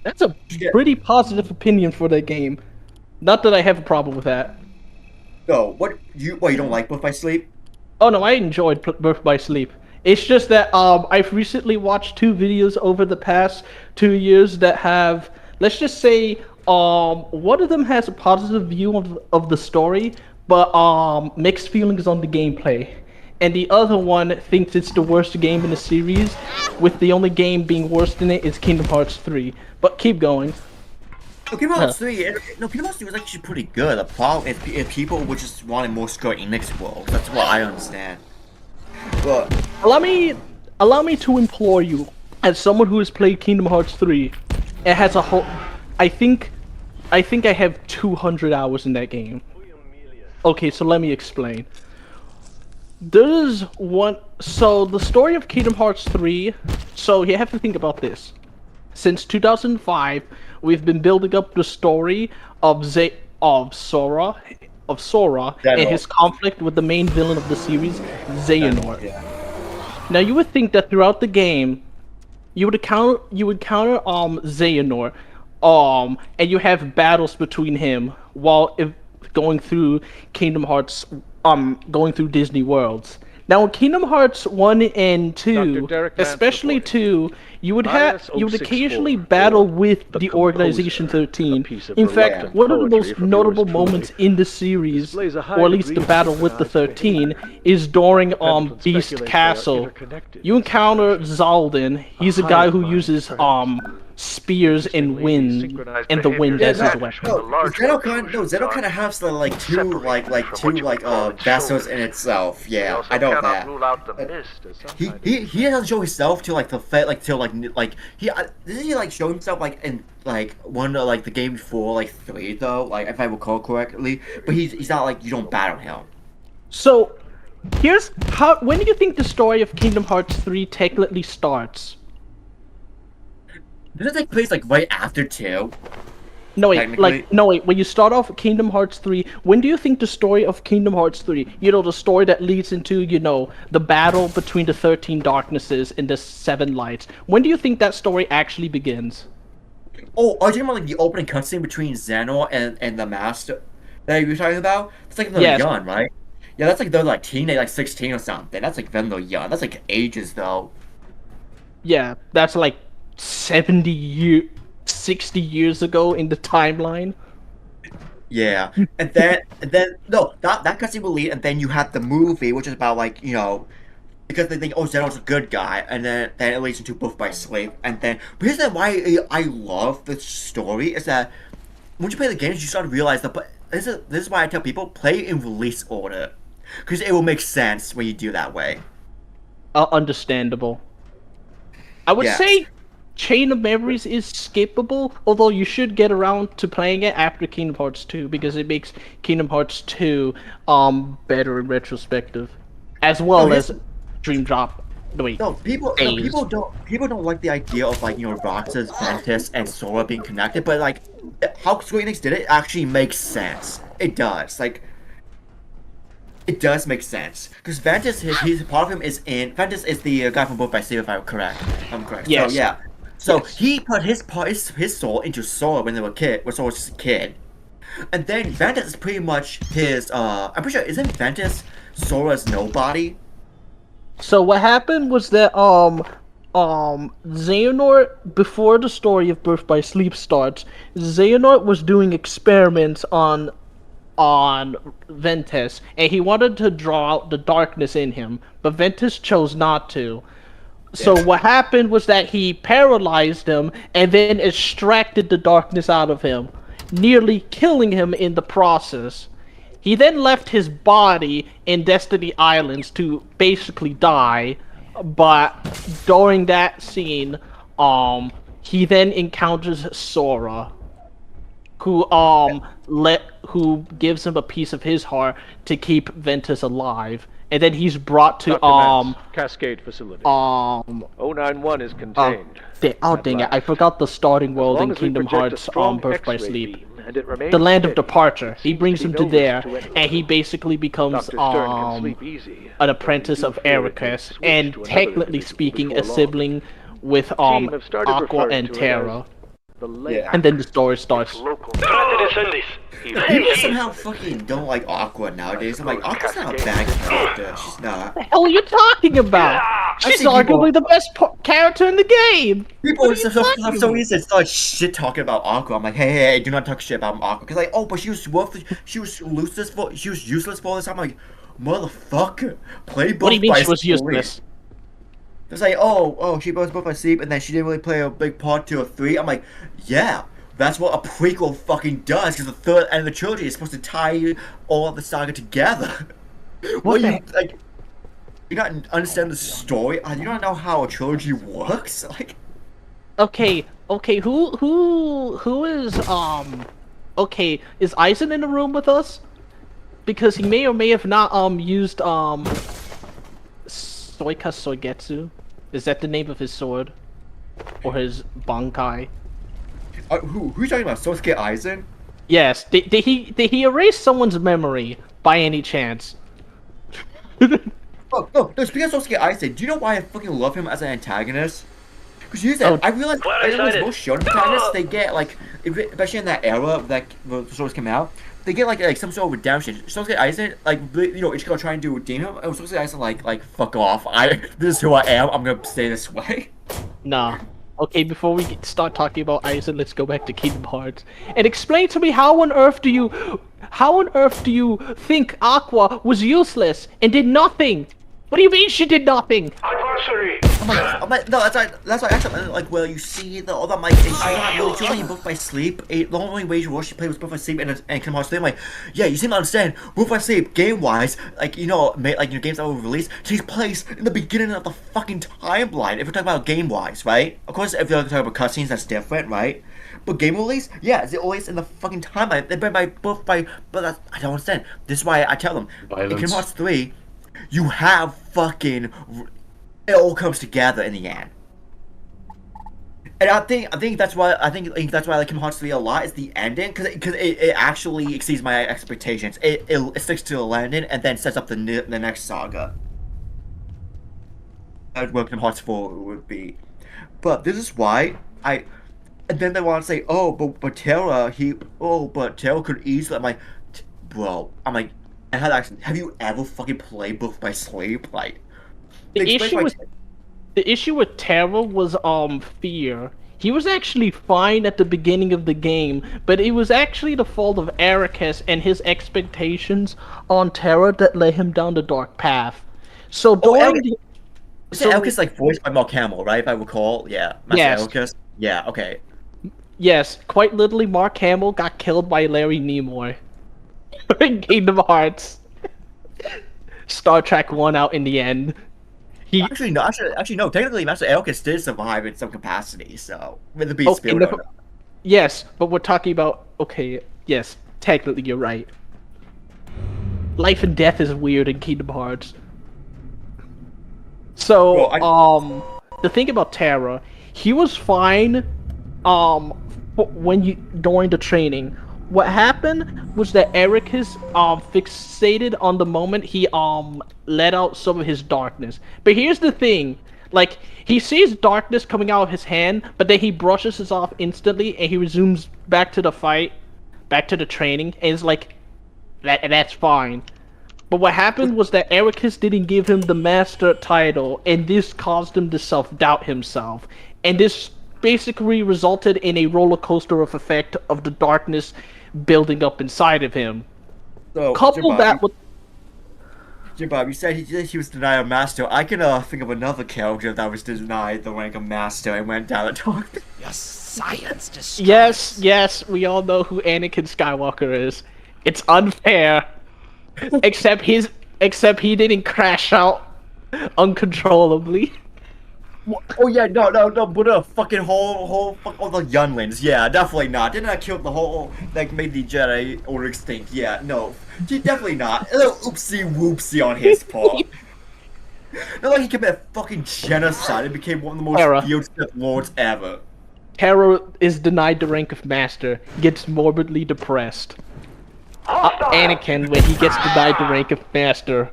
That's a pretty positive opinion for that game. Not that I have a problem with that. No, you don't like Birth by Sleep? Oh no, I enjoyed Birth by Sleep. It's just that I've recently watched 2 videos over the past 2 years that have, let's just say, one of them has a positive view of the story, but mixed feelings on the gameplay. And the other one thinks it's the worst game in the series, with the only game being worse than it is Kingdom Hearts 3. But keep going. No, Kingdom Hearts 3, Kingdom Hearts 3 was actually pretty good. The problem is people were just wanting more Square Enix worlds. That's what I understand. But allow me to implore you, as someone who has played Kingdom Hearts 3, it has a whole. I think I have 200 hours in that game. Okay, so let me explain. There's one. So the story of Kingdom Hearts 3. So you have to think about this. Since 2005, we've been building up the story of Sora and his conflict with the main villain of the series, Xehanort. Now you would think that throughout the game, you would encounter Xehanort, and you have battles between him while going through Kingdom Hearts, going through Disney worlds. Now in Kingdom Hearts 1 and 2, especially 2, you would occasionally battle with the Organization 13. In fact, one of the most notable moments in the series, or at least the battle with the 13, is during Beast Castle. You encounter Zaldin. He's a guy who uses spears and the wind as his weapon. Zeno kind of has two vessels in itself. Yeah, I know that. He doesn't show himself to doesn't he show himself in one of the game before 3 though, if I recall correctly. But he's not you don't battle him. So here's when do you think the story of Kingdom Hearts 3 technically starts? Does it take place right after 2? No wait, when you start off Kingdom Hearts 3, when do you think the story of Kingdom Hearts 3, the story that leads into, the battle between the 13 darknesses and the 7 lights, when do you think that story actually begins? Oh, are you talking about the opening cutscene between Xehanort and the Master that you were talking about? That's they're young, right? Yeah, that's they're teenage, 16 or something. That's when they're young. That's ages though. Yeah, that's 60 years ago in the timeline. Yeah, and then no, that cutscene will lead, and then you have the movie, which is about like because they think Zeno's a good guy, and then it leads into Both by Sleep, and then but here's why I love the story is that once you play the games, you start to realize that. But this is why I tell people play in release order, because it will make sense when you do that way. Understandable. I would say Chain of Memories is skippable, although you should get around to playing it after Kingdom Hearts 2 because it makes Kingdom Hearts 2 better in retrospective, as well as Dream Drop. People don't like the idea of like Roxas, Ventus, and Sora being connected, but like how Square Enix did it actually makes sense. It does. Like it does make sense because Ventus, his part of him is in. Ventus is the guy from Both by Sleep, if I'm correct. Yes. So yeah. So he put his soul into Sora when they were when Sora was just a kid, and then Ventus is pretty much his. I'm pretty sure isn't Ventus Sora's nobody? So what happened was that Xehanort, before the story of Birth by Sleep starts, Xehanort was doing experiments on Ventus, and he wanted to draw out the darkness in him, but Ventus chose not to. So what happened was that he paralyzed him and then extracted the darkness out of him, nearly killing him in the process. He then left his body in Destiny Islands to basically die, but during that scene, he then encounters Sora, who who gives him a piece of his heart to keep Ventus alive, and then he's brought to Cascade facility. 091 is contained. Dang it! I forgot the starting world in Kingdom Hearts Birth by Sleep. The land of departure. He brings him to there, and he basically becomes an apprentice of Ericus, and technically speaking, a sibling with Aqua and Terra. And then the story starts. People somehow fucking don't like Aqua nowadays. I'm like, Aqua's not a bad character. She's not. What the hell are you talking about? She's arguably the best character in the game. People for some reason start shit talking about Aqua. I'm like, hey, do not talk shit about Aqua. Because like, oh, but she was useless for this. I'm like, motherfucker, play both. What do you mean she was useless? It's like, oh, she was Both by Sleep, and then she didn't really play a big part 2 or 3. I'm like, yeah, that's what a prequel fucking does, because the third end of the trilogy is supposed to tie all of the saga together. What you like? You not understand the story? You don't know how a trilogy works? Like, okay, who is okay, is Aizen in the room with us? Because he may or may have not used Soika Soigetsu. Is that the name of his sword? Or his Bankai? Who are you talking about? Sosuke Aizen? Yes. Did he erase someone's memory by any chance? No, speaking of Sosuke Aizen, do you know why I fucking love him as an antagonist? Because I realized most shonen protagonists, they get like, especially in that era that the stories came out, they get like some sort of redemption. Sosuke Aizen, like, Ichigo trying to redeem him, and Sosuke Aizen like fuck off. This is who I am. I'm gonna stay this way. Nah. Okay, before we start talking about Aizen, let's go back to Kingdom Hearts and explain to me how on earth do you think Aqua was useless and did nothing? What do you mean she did nothing? Anniversary. I'm like, no, that's why actually, like, well, you see the other, like, she's not really choosing Both by Sleep. The only way she played was Both by Sleep and Kingdom Hearts 3. I'm like, yeah, you seem to understand, Both by Sleep, game-wise, like, games that were released, takes place in the beginning of the fucking timeline, if we're talking about game-wise, right? Of course, if you're talking about cutscenes, that's different, right? But game release, yeah, it's always in the fucking timeline. They've been but I don't understand. This is why I tell them, in Kingdom Hearts 3, you have fucking, it all comes together in the end. And I think that's why I like Kingdom Hearts 3 a lot is the ending, because it actually exceeds my expectations. It sticks to the landing and then sets up the next saga. That's what Kingdom Hearts 4 would be. But this is why and then they want to say, oh, but Terra, Terra could easily. I'm like, bro, have you ever fucking played Both by Sleep? Like, the issue with Terra was fear. He was actually fine at the beginning of the game, but it was actually the fault of Ericus and his expectations on Terra that led him down the dark path. So during the... So Elkis like voiced by Mark Hamill, right? If I recall, yeah. Master Yes. Elkis. Yeah. Okay. Yes, quite literally, Mark Hamill got killed by Larry Nimoy in Kingdom Hearts. Star Trek won out in the end. Actually, no. Technically, Master Elkis did survive in some capacity. So with the beast spirit. Yes, but we're talking about. Okay, yes, technically you're right. Life and death is weird in Kingdom Hearts. So, the thing about Terra, he was fine, during the training. What happened was that Ericus fixated on the moment he let out some of his darkness. But here's the thing, like, he sees darkness coming out of his hand, but then he brushes it off instantly and he resumes back to the fight, back to the training, and it's like that's fine. But what happened was that Ericus didn't give him the master title, and this caused him to self-doubt himself. And this basically resulted in a roller coaster of effect of the darkness building up inside of him. So, Couple that with... Jim Bob, you said he was denied a master. I can think of another character that was denied the rank of master and went down the dark. Your science destroys. Yes, we all know who Anakin Skywalker is. It's unfair. except he didn't crash out uncontrollably. Oh yeah, no, but the fucking whole all the younglings, yeah, definitely not. Didn't I kill the whole, like, made the Jedi Order extinct? Yeah, no, definitely not. A little oopsie whoopsie on his part. Not like he committed fucking genocide and became one of the most feared Sith Lords ever. Terra is denied the rank of master, gets morbidly depressed. Anakin, when he gets denied the rank of master,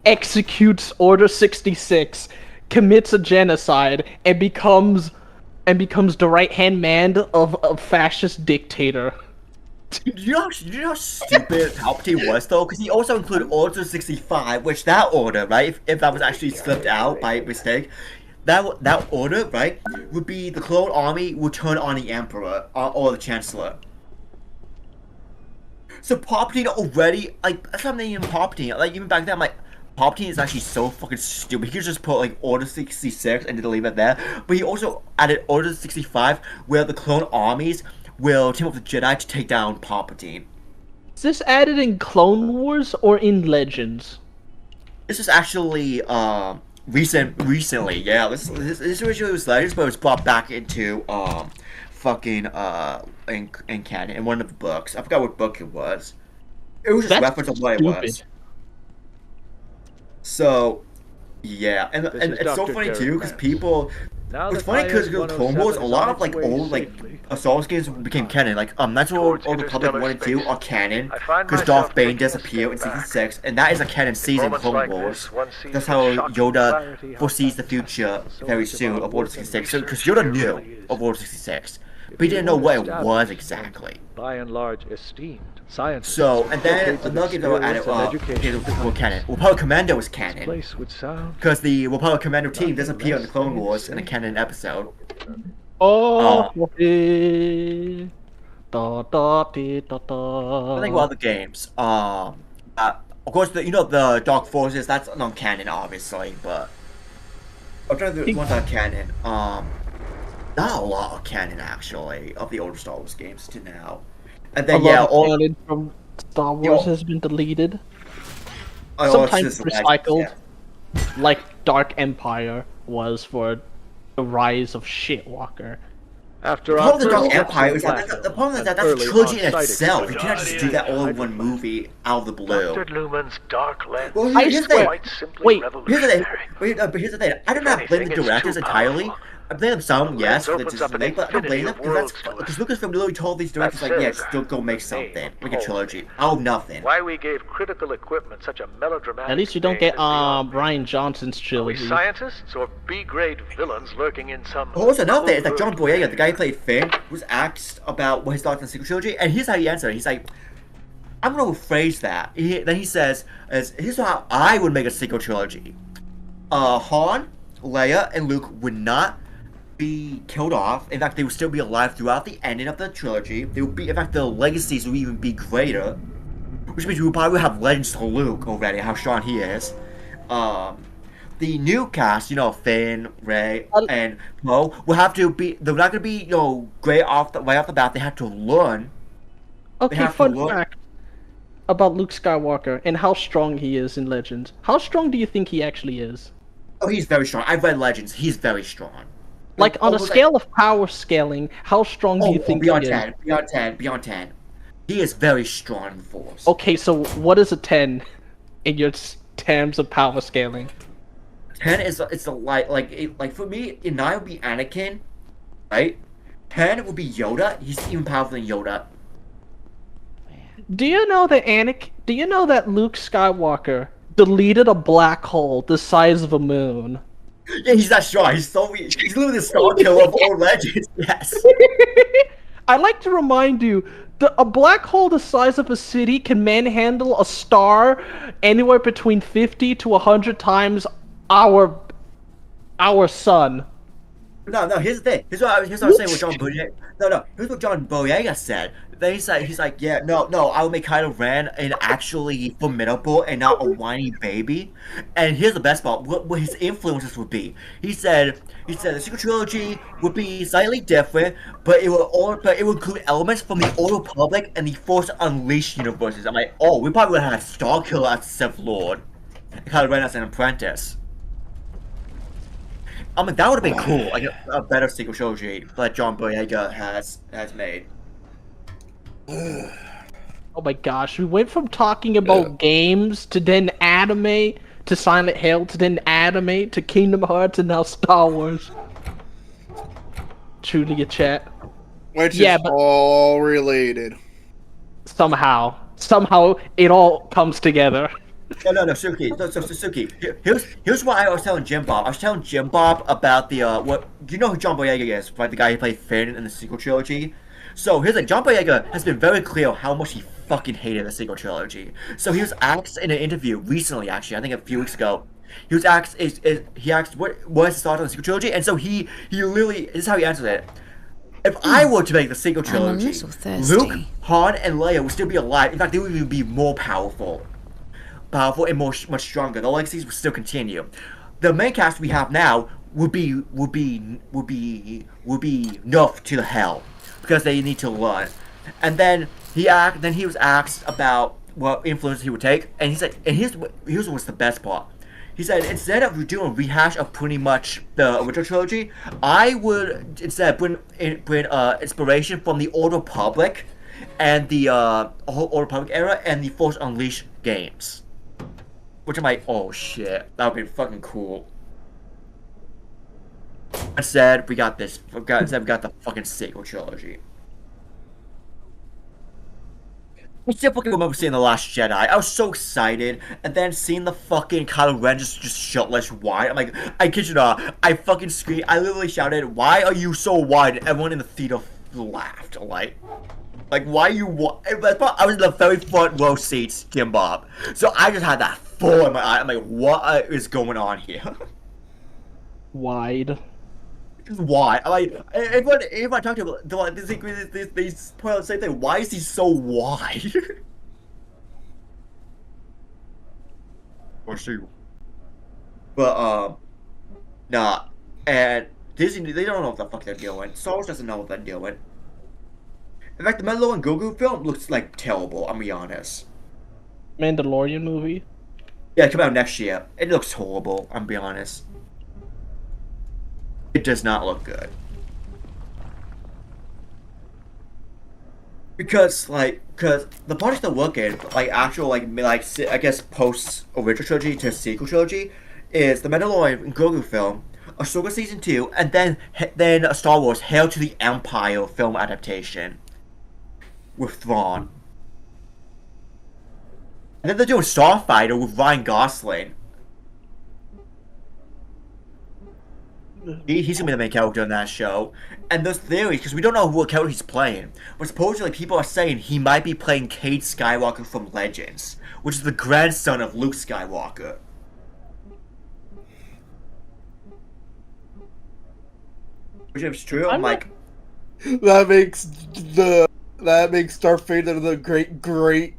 executes Order 66, commits a genocide, and becomes the right-hand man of a fascist dictator. Do you know how stupid Palpatine was, though? Because he also included Order 65, which that order, right, if that was actually slipped out by mistake, that order, right, would be the clone army would turn on the Emperor or the Chancellor. So Palpatine already, like, that's not even Palpatine. Like, even back then, I'm like, Palpatine is actually so fucking stupid. He could just put, like, Order 66 and leave it there. But he also added Order 65, where the clone armies will team up with the Jedi to take down Palpatine. Is this added in Clone Wars or in Legends? This is actually, recently, yeah. This originally was Legends, but it was brought back into, in canon, in one of the books. I forgot what book it was. It was just a reference of what it was. So, yeah, and it's so funny too, because people... It's funny because Clone Wars, a lot of, like, old, like, Star Wars games became canon. Like, that's what Old Republic 1 and 2 are canon, because Darth Bane disappeared in Season 6, and that is a canon season in Clone Wars. That's how Yoda foresees the future very soon of Order 66, because Yoda knew of Order 66. But he didn't know what it was exactly. By and large, esteemed science. So, and then another game that were added were canon. Republic Commando was canon. Because the Republic Commando team disappeared in the Clone Wars in a canon episode. I think with other games. Of course, the Dark Forces, that's non-canon, obviously, but I'm trying to think ones that are canon. Not a lot of canon, actually, of the older Star Wars games to now. And then, all canon from Star Wars has been deleted. Sometimes recycled, like Dark Empire was for the rise of Shitwalker. After all, the Dark Empire is the problem is that that's a trilogy in itself. You can't just do that all in one movie out of the blue. Dr. Lumen's dark lens. Well, here's the thing. I do not blame the directors entirely. I blame them some, yes, for the decision but I don't blame them because Lucasfilm literally told these directors, like, yeah, still go make something, make a trilogy. Oh, nothing. Why we gave critical equipment such a melodramatic. At least you don't get Bryan Johnson's trilogy. Are we scientists or B-grade villains lurking in some? Also, another thing is that John Boyega, the guy who played Finn, was asked about what his thoughts on the sequel trilogy, and here's how he answered. He's like, I'm gonna rephrase that. Then he says, here's how I would make a sequel trilogy. Han, Leia, and Luke would not be killed off. In fact, they would still be alive throughout the ending of the trilogy. They would be, in fact, the legacies would even be greater, which means we would probably have Legends to Luke already, how strong he is. The new cast, Finn, Rey, and Poe, will have to be. They're not going to be, great right off the bat. They have to learn. Okay, fun fact about Luke Skywalker and how strong he is in Legends. How strong do you think he actually is? Oh, he's very strong. I've read Legends. He's very strong. Like, on a scale of power scaling, how strong do you think he is? Beyond 10. He is very strong in the Force. Okay, so what is a 10 in your terms of power scaling? 10 is like for me, and I would be Anakin, right? 10 would be Yoda. He's even powerful than Yoda. Do you know that Luke Skywalker deleted a black hole the size of a moon? Yeah, he's that strong. He's literally the star killer of all Legends. Yes. I like to remind you that a black hole the size of a city can manhandle a star anywhere between 50 to 100 times our sun. No, here's the thing. Here's what I was saying with John Boyega. Here's what John Boyega said. Then he's like, yeah, no, I'll make Kylo Ren an actually formidable and not a whiny baby. And here's the best part: what his influences would be. He said the sequel trilogy would be slightly different, but it would include elements from the Old Republic and the Force Unleashed universes. I'm like, oh, we probably would have Starkiller as the Sith Lord, and Kylo Ren as an apprentice. I mean, that would have been cool, like a better sequel trilogy that John Boyega has made. Oh my gosh, we went from talking about games to then anime to Silent Hill to then anime to Kingdom Hearts and now Star Wars. Truly a chat. Which is all related. Somehow it all comes together. No, Suki. Here's what I was telling Jim Bob. I was telling Jim Bob about the what you know who John Boyega is, right? The guy who played Finn in the sequel trilogy. So here's like John Boyega has been very clear how much he fucking hated the sequel trilogy. So he was asked in an interview recently, actually, I think a few weeks ago. He was asked what was his thoughts on the sequel trilogy, and so he literally this is how he answered it. If I were to make the sequel trilogy, Luke, Han, and Leia would still be alive. In fact, they would even be more powerful and much stronger. The legacies would still continue. The main cast we have now would be nerfed to the hell because they need to learn. And then he was asked about what influence he would take, and he said, and here's what's the best part. He said, instead of doing a rehash of pretty much the original trilogy, I would instead bring inspiration from the Old Republic and the whole Old Republic era and the Force Unleashed games. Which I'm like, oh shit, that would be fucking cool. Instead, we got the fucking sequel trilogy. I still fucking remember seeing The Last Jedi. I was so excited, and then seeing the fucking Kylo Ren just shirtless wide. I'm like, I kid you not, I fucking screamed. I literally shouted, "Why are you so wide?" And everyone in the theater laughed. Like, why you? I was in the very front row seats, Jim Bob. So I just had that full in my eye. I'm like, what is going on here? Wide. Why? I'm like, if I talk to him, they point out the same thing. Why is he so wide? Or she. But nah. And Disney, they don't know what the fuck they're doing. Star Wars doesn't know what they're doing. In fact, the Mandalorian Grogu film looks like terrible. I'm be honest. Mandalorian movie. Yeah, come out next year. It looks horrible. I'm be honest. It does not look good. Because the project they're working, I guess post original trilogy to sequel trilogy, is the Mandalorian Grogu film, Ahsoka season 2, and then a Star Wars Hail to the Empire film adaptation with Thrawn. And then they're doing Starfighter with Ryan Gosling. He's gonna be the main character in that show. And there's theories, because we don't know what character he's playing, but supposedly people are saying he might be playing Cade Skywalker from Legends, which is the grandson of Luke Skywalker. Which is true. I'm like, that makes Darth Vader the great grandfather.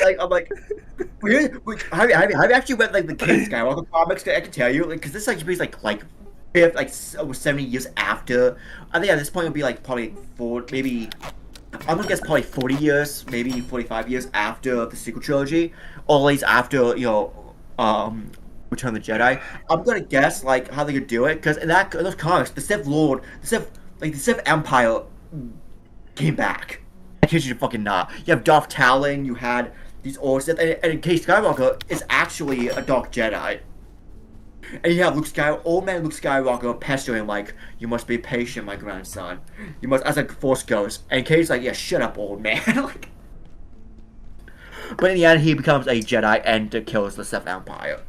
like I'm like, have you actually read like the Kid Skywalker comics? I can tell you, because this like is like over 70 years after. I think at this point it'll be like probably maybe I'm gonna guess probably 40 years, maybe 45 years after the sequel trilogy, or at least after Return of the Jedi. I'm gonna guess like how they could do it, because in those comics, the Sith Empire came back. I kid you fucking not. You have Darth Talon, you had these old Sith, and Kid Skywalker is actually a Dark Jedi. And you have old man Luke Skywalker pestering like, "You must be patient, my grandson. You must," as a Force Ghost. And Kate's like, "Yeah, shut up, old man." Like, but in the end, he becomes a Jedi and kills the Sith Empire.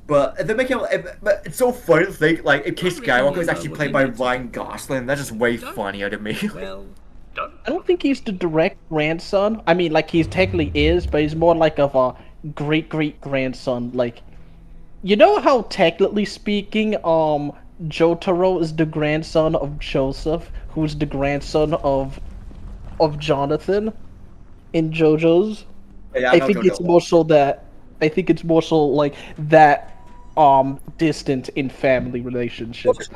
But they make him. But it's so funny to think like if Kate Skywalker is actually played by Ryan Gosling. That's just way funnier to me. I don't think he's the direct grandson. I mean, like, he technically is, but he's more like of a great-great-grandson. Like, you know how technically speaking, Jotaro is the grandson of Joseph, who's the grandson of Jonathan in JoJo's? Yeah, I think it's more so that. I think it's more so like that. Distant in family relationships.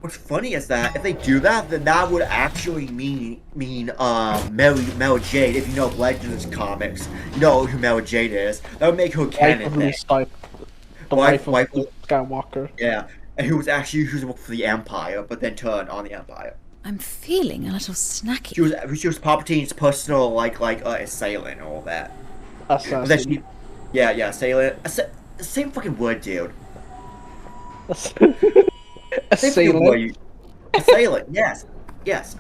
What's funny is that if they do that, then that would actually mean Mary Jade. If you know Legends comics, you know who Mary Jade is. That would make her canon. The wife of Luke Skywalker. Yeah, and who was working for the Empire, but then turned on the Empire. I'm feeling a little snacky. She was Palpatine's personal assailant and all that. Assassin. Assailant. Same fucking word, dude. Assailant. Assailant, yes.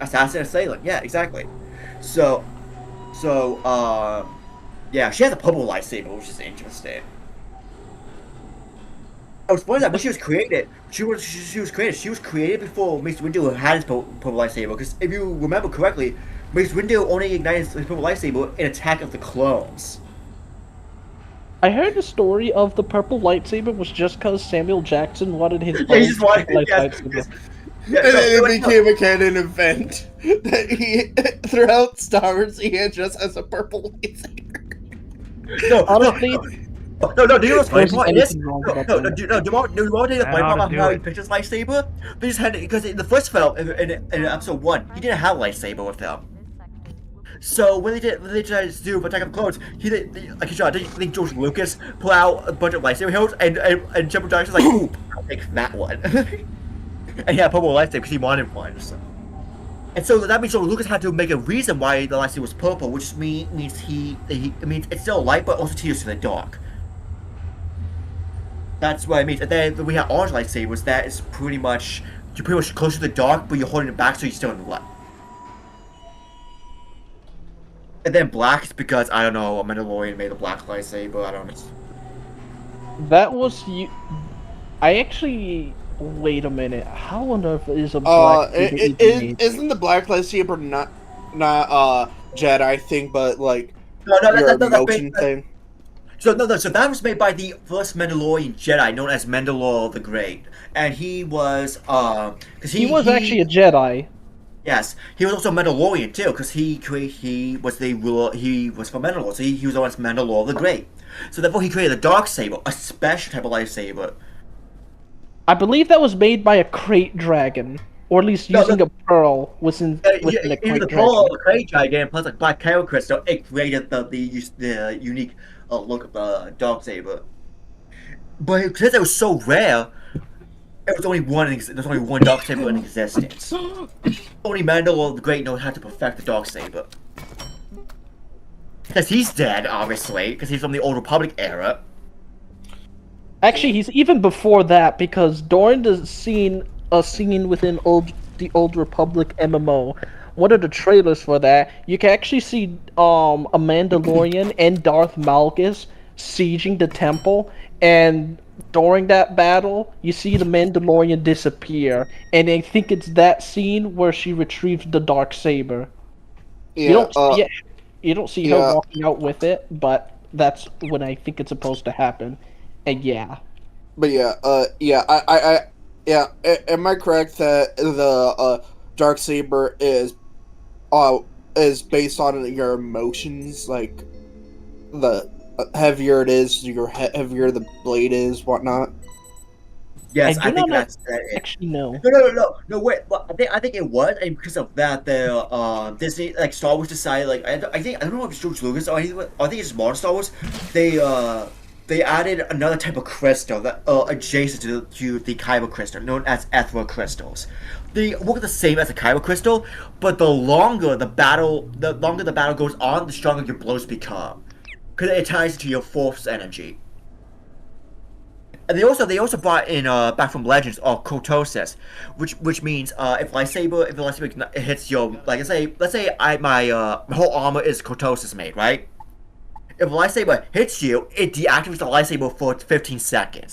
Assassin, assailant, yeah, exactly. So, yeah, she has a purple lightsaber, which is interesting. I was funny that when she was created, she was created before Mace Windu had his purple lightsaber. Because if you remember correctly, Mace Windu only ignited his purple lightsaber in Attack of the Clones. I heard the story of the purple lightsaber was just because Samuel Jackson wanted his he just wanted lightsaber. And then it became a canon event that he, throughout Star Wars, he had just as a purple lightsaber. Honestly, No, do you know what's funny part? Do you want to take the funny part about how he picked his lightsaber? They just had because in the first film, in episode 1, he didn't have a lightsaber with him. So when they tried to do Attack of the Clones, I think George Lucas pulled out a bunch of lightsaber hills, and General Jackson's like, "Ooh, I'll take that one." And he had a purple lightsaber because he wanted one. So. And so that means George Lucas had to make a reason why the lightsaber was purple, which means it's still light, but also tears to the dark. That's what it means. And then we have orange lightsabers. That is you're pretty much close to the dark, but you're holding it back so you're still in the light. And then black is because, I don't know, a Mandalorian made a black lightsaber, I don't know. That was you. I actually. Wait a minute. How on earth is a black lightsaber? Isn't the black lightsaber not Jedi thing, but like your emotion thing? So that was made by the first Mandalorian Jedi, known as Mandalore the Great, and he was because he was actually a Jedi. Yes, he was also a Mandalorian too, because he was the ruler. He was from Mandalore, so he was known as Mandalore the Great. So therefore, he created a dark saber, a special type of lightsaber. I believe that was made by a crate dragon, or at least using a pearl within a crate dragon. The pearl of a crate dragon plus a black Kyber crystal, it created the unique look of the dark saber. But because it was so rare, there's only one dark saber in existence. Only Mandalore the Great knows how to perfect the dark saber. Because he's dead, obviously, because he's from the Old Republic era. Actually, he's even before that, because during the scene within the Old Republic MMO, one of the trailers for that, you can actually see a Mandalorian and Darth Malgus sieging the temple, and during that battle, you see the Mandalorian disappear, and I think it's that scene where she retrieves the dark saber. Yeah, You don't see her walking out with it, but that's when I think it's supposed to happen. And yeah. But yeah, am I correct that the Darksaber is based on your emotions? Like, the heavier it is, heavier the blade is, whatnot? Yes, I think that's it. Actually, no. No. Wait. Well, I think it was, and because of that, the Disney, like Star Wars, decided, like, I don't know if it's George Lucas or anything. I think it's modern Star Wars. They added another type of crystal that adjacent to the Kyber crystal, known as Ethra crystals. They work the same as the Kyber crystal, but the longer the battle goes on, the stronger your blows become, because it ties to your force energy. And they also brought in back from Legends Kotosis, which means if lightsaber hits your, like, let's say my whole armor is Kotosis made, right? If a lightsaber hits you, it deactivates the lightsaber for 15 seconds.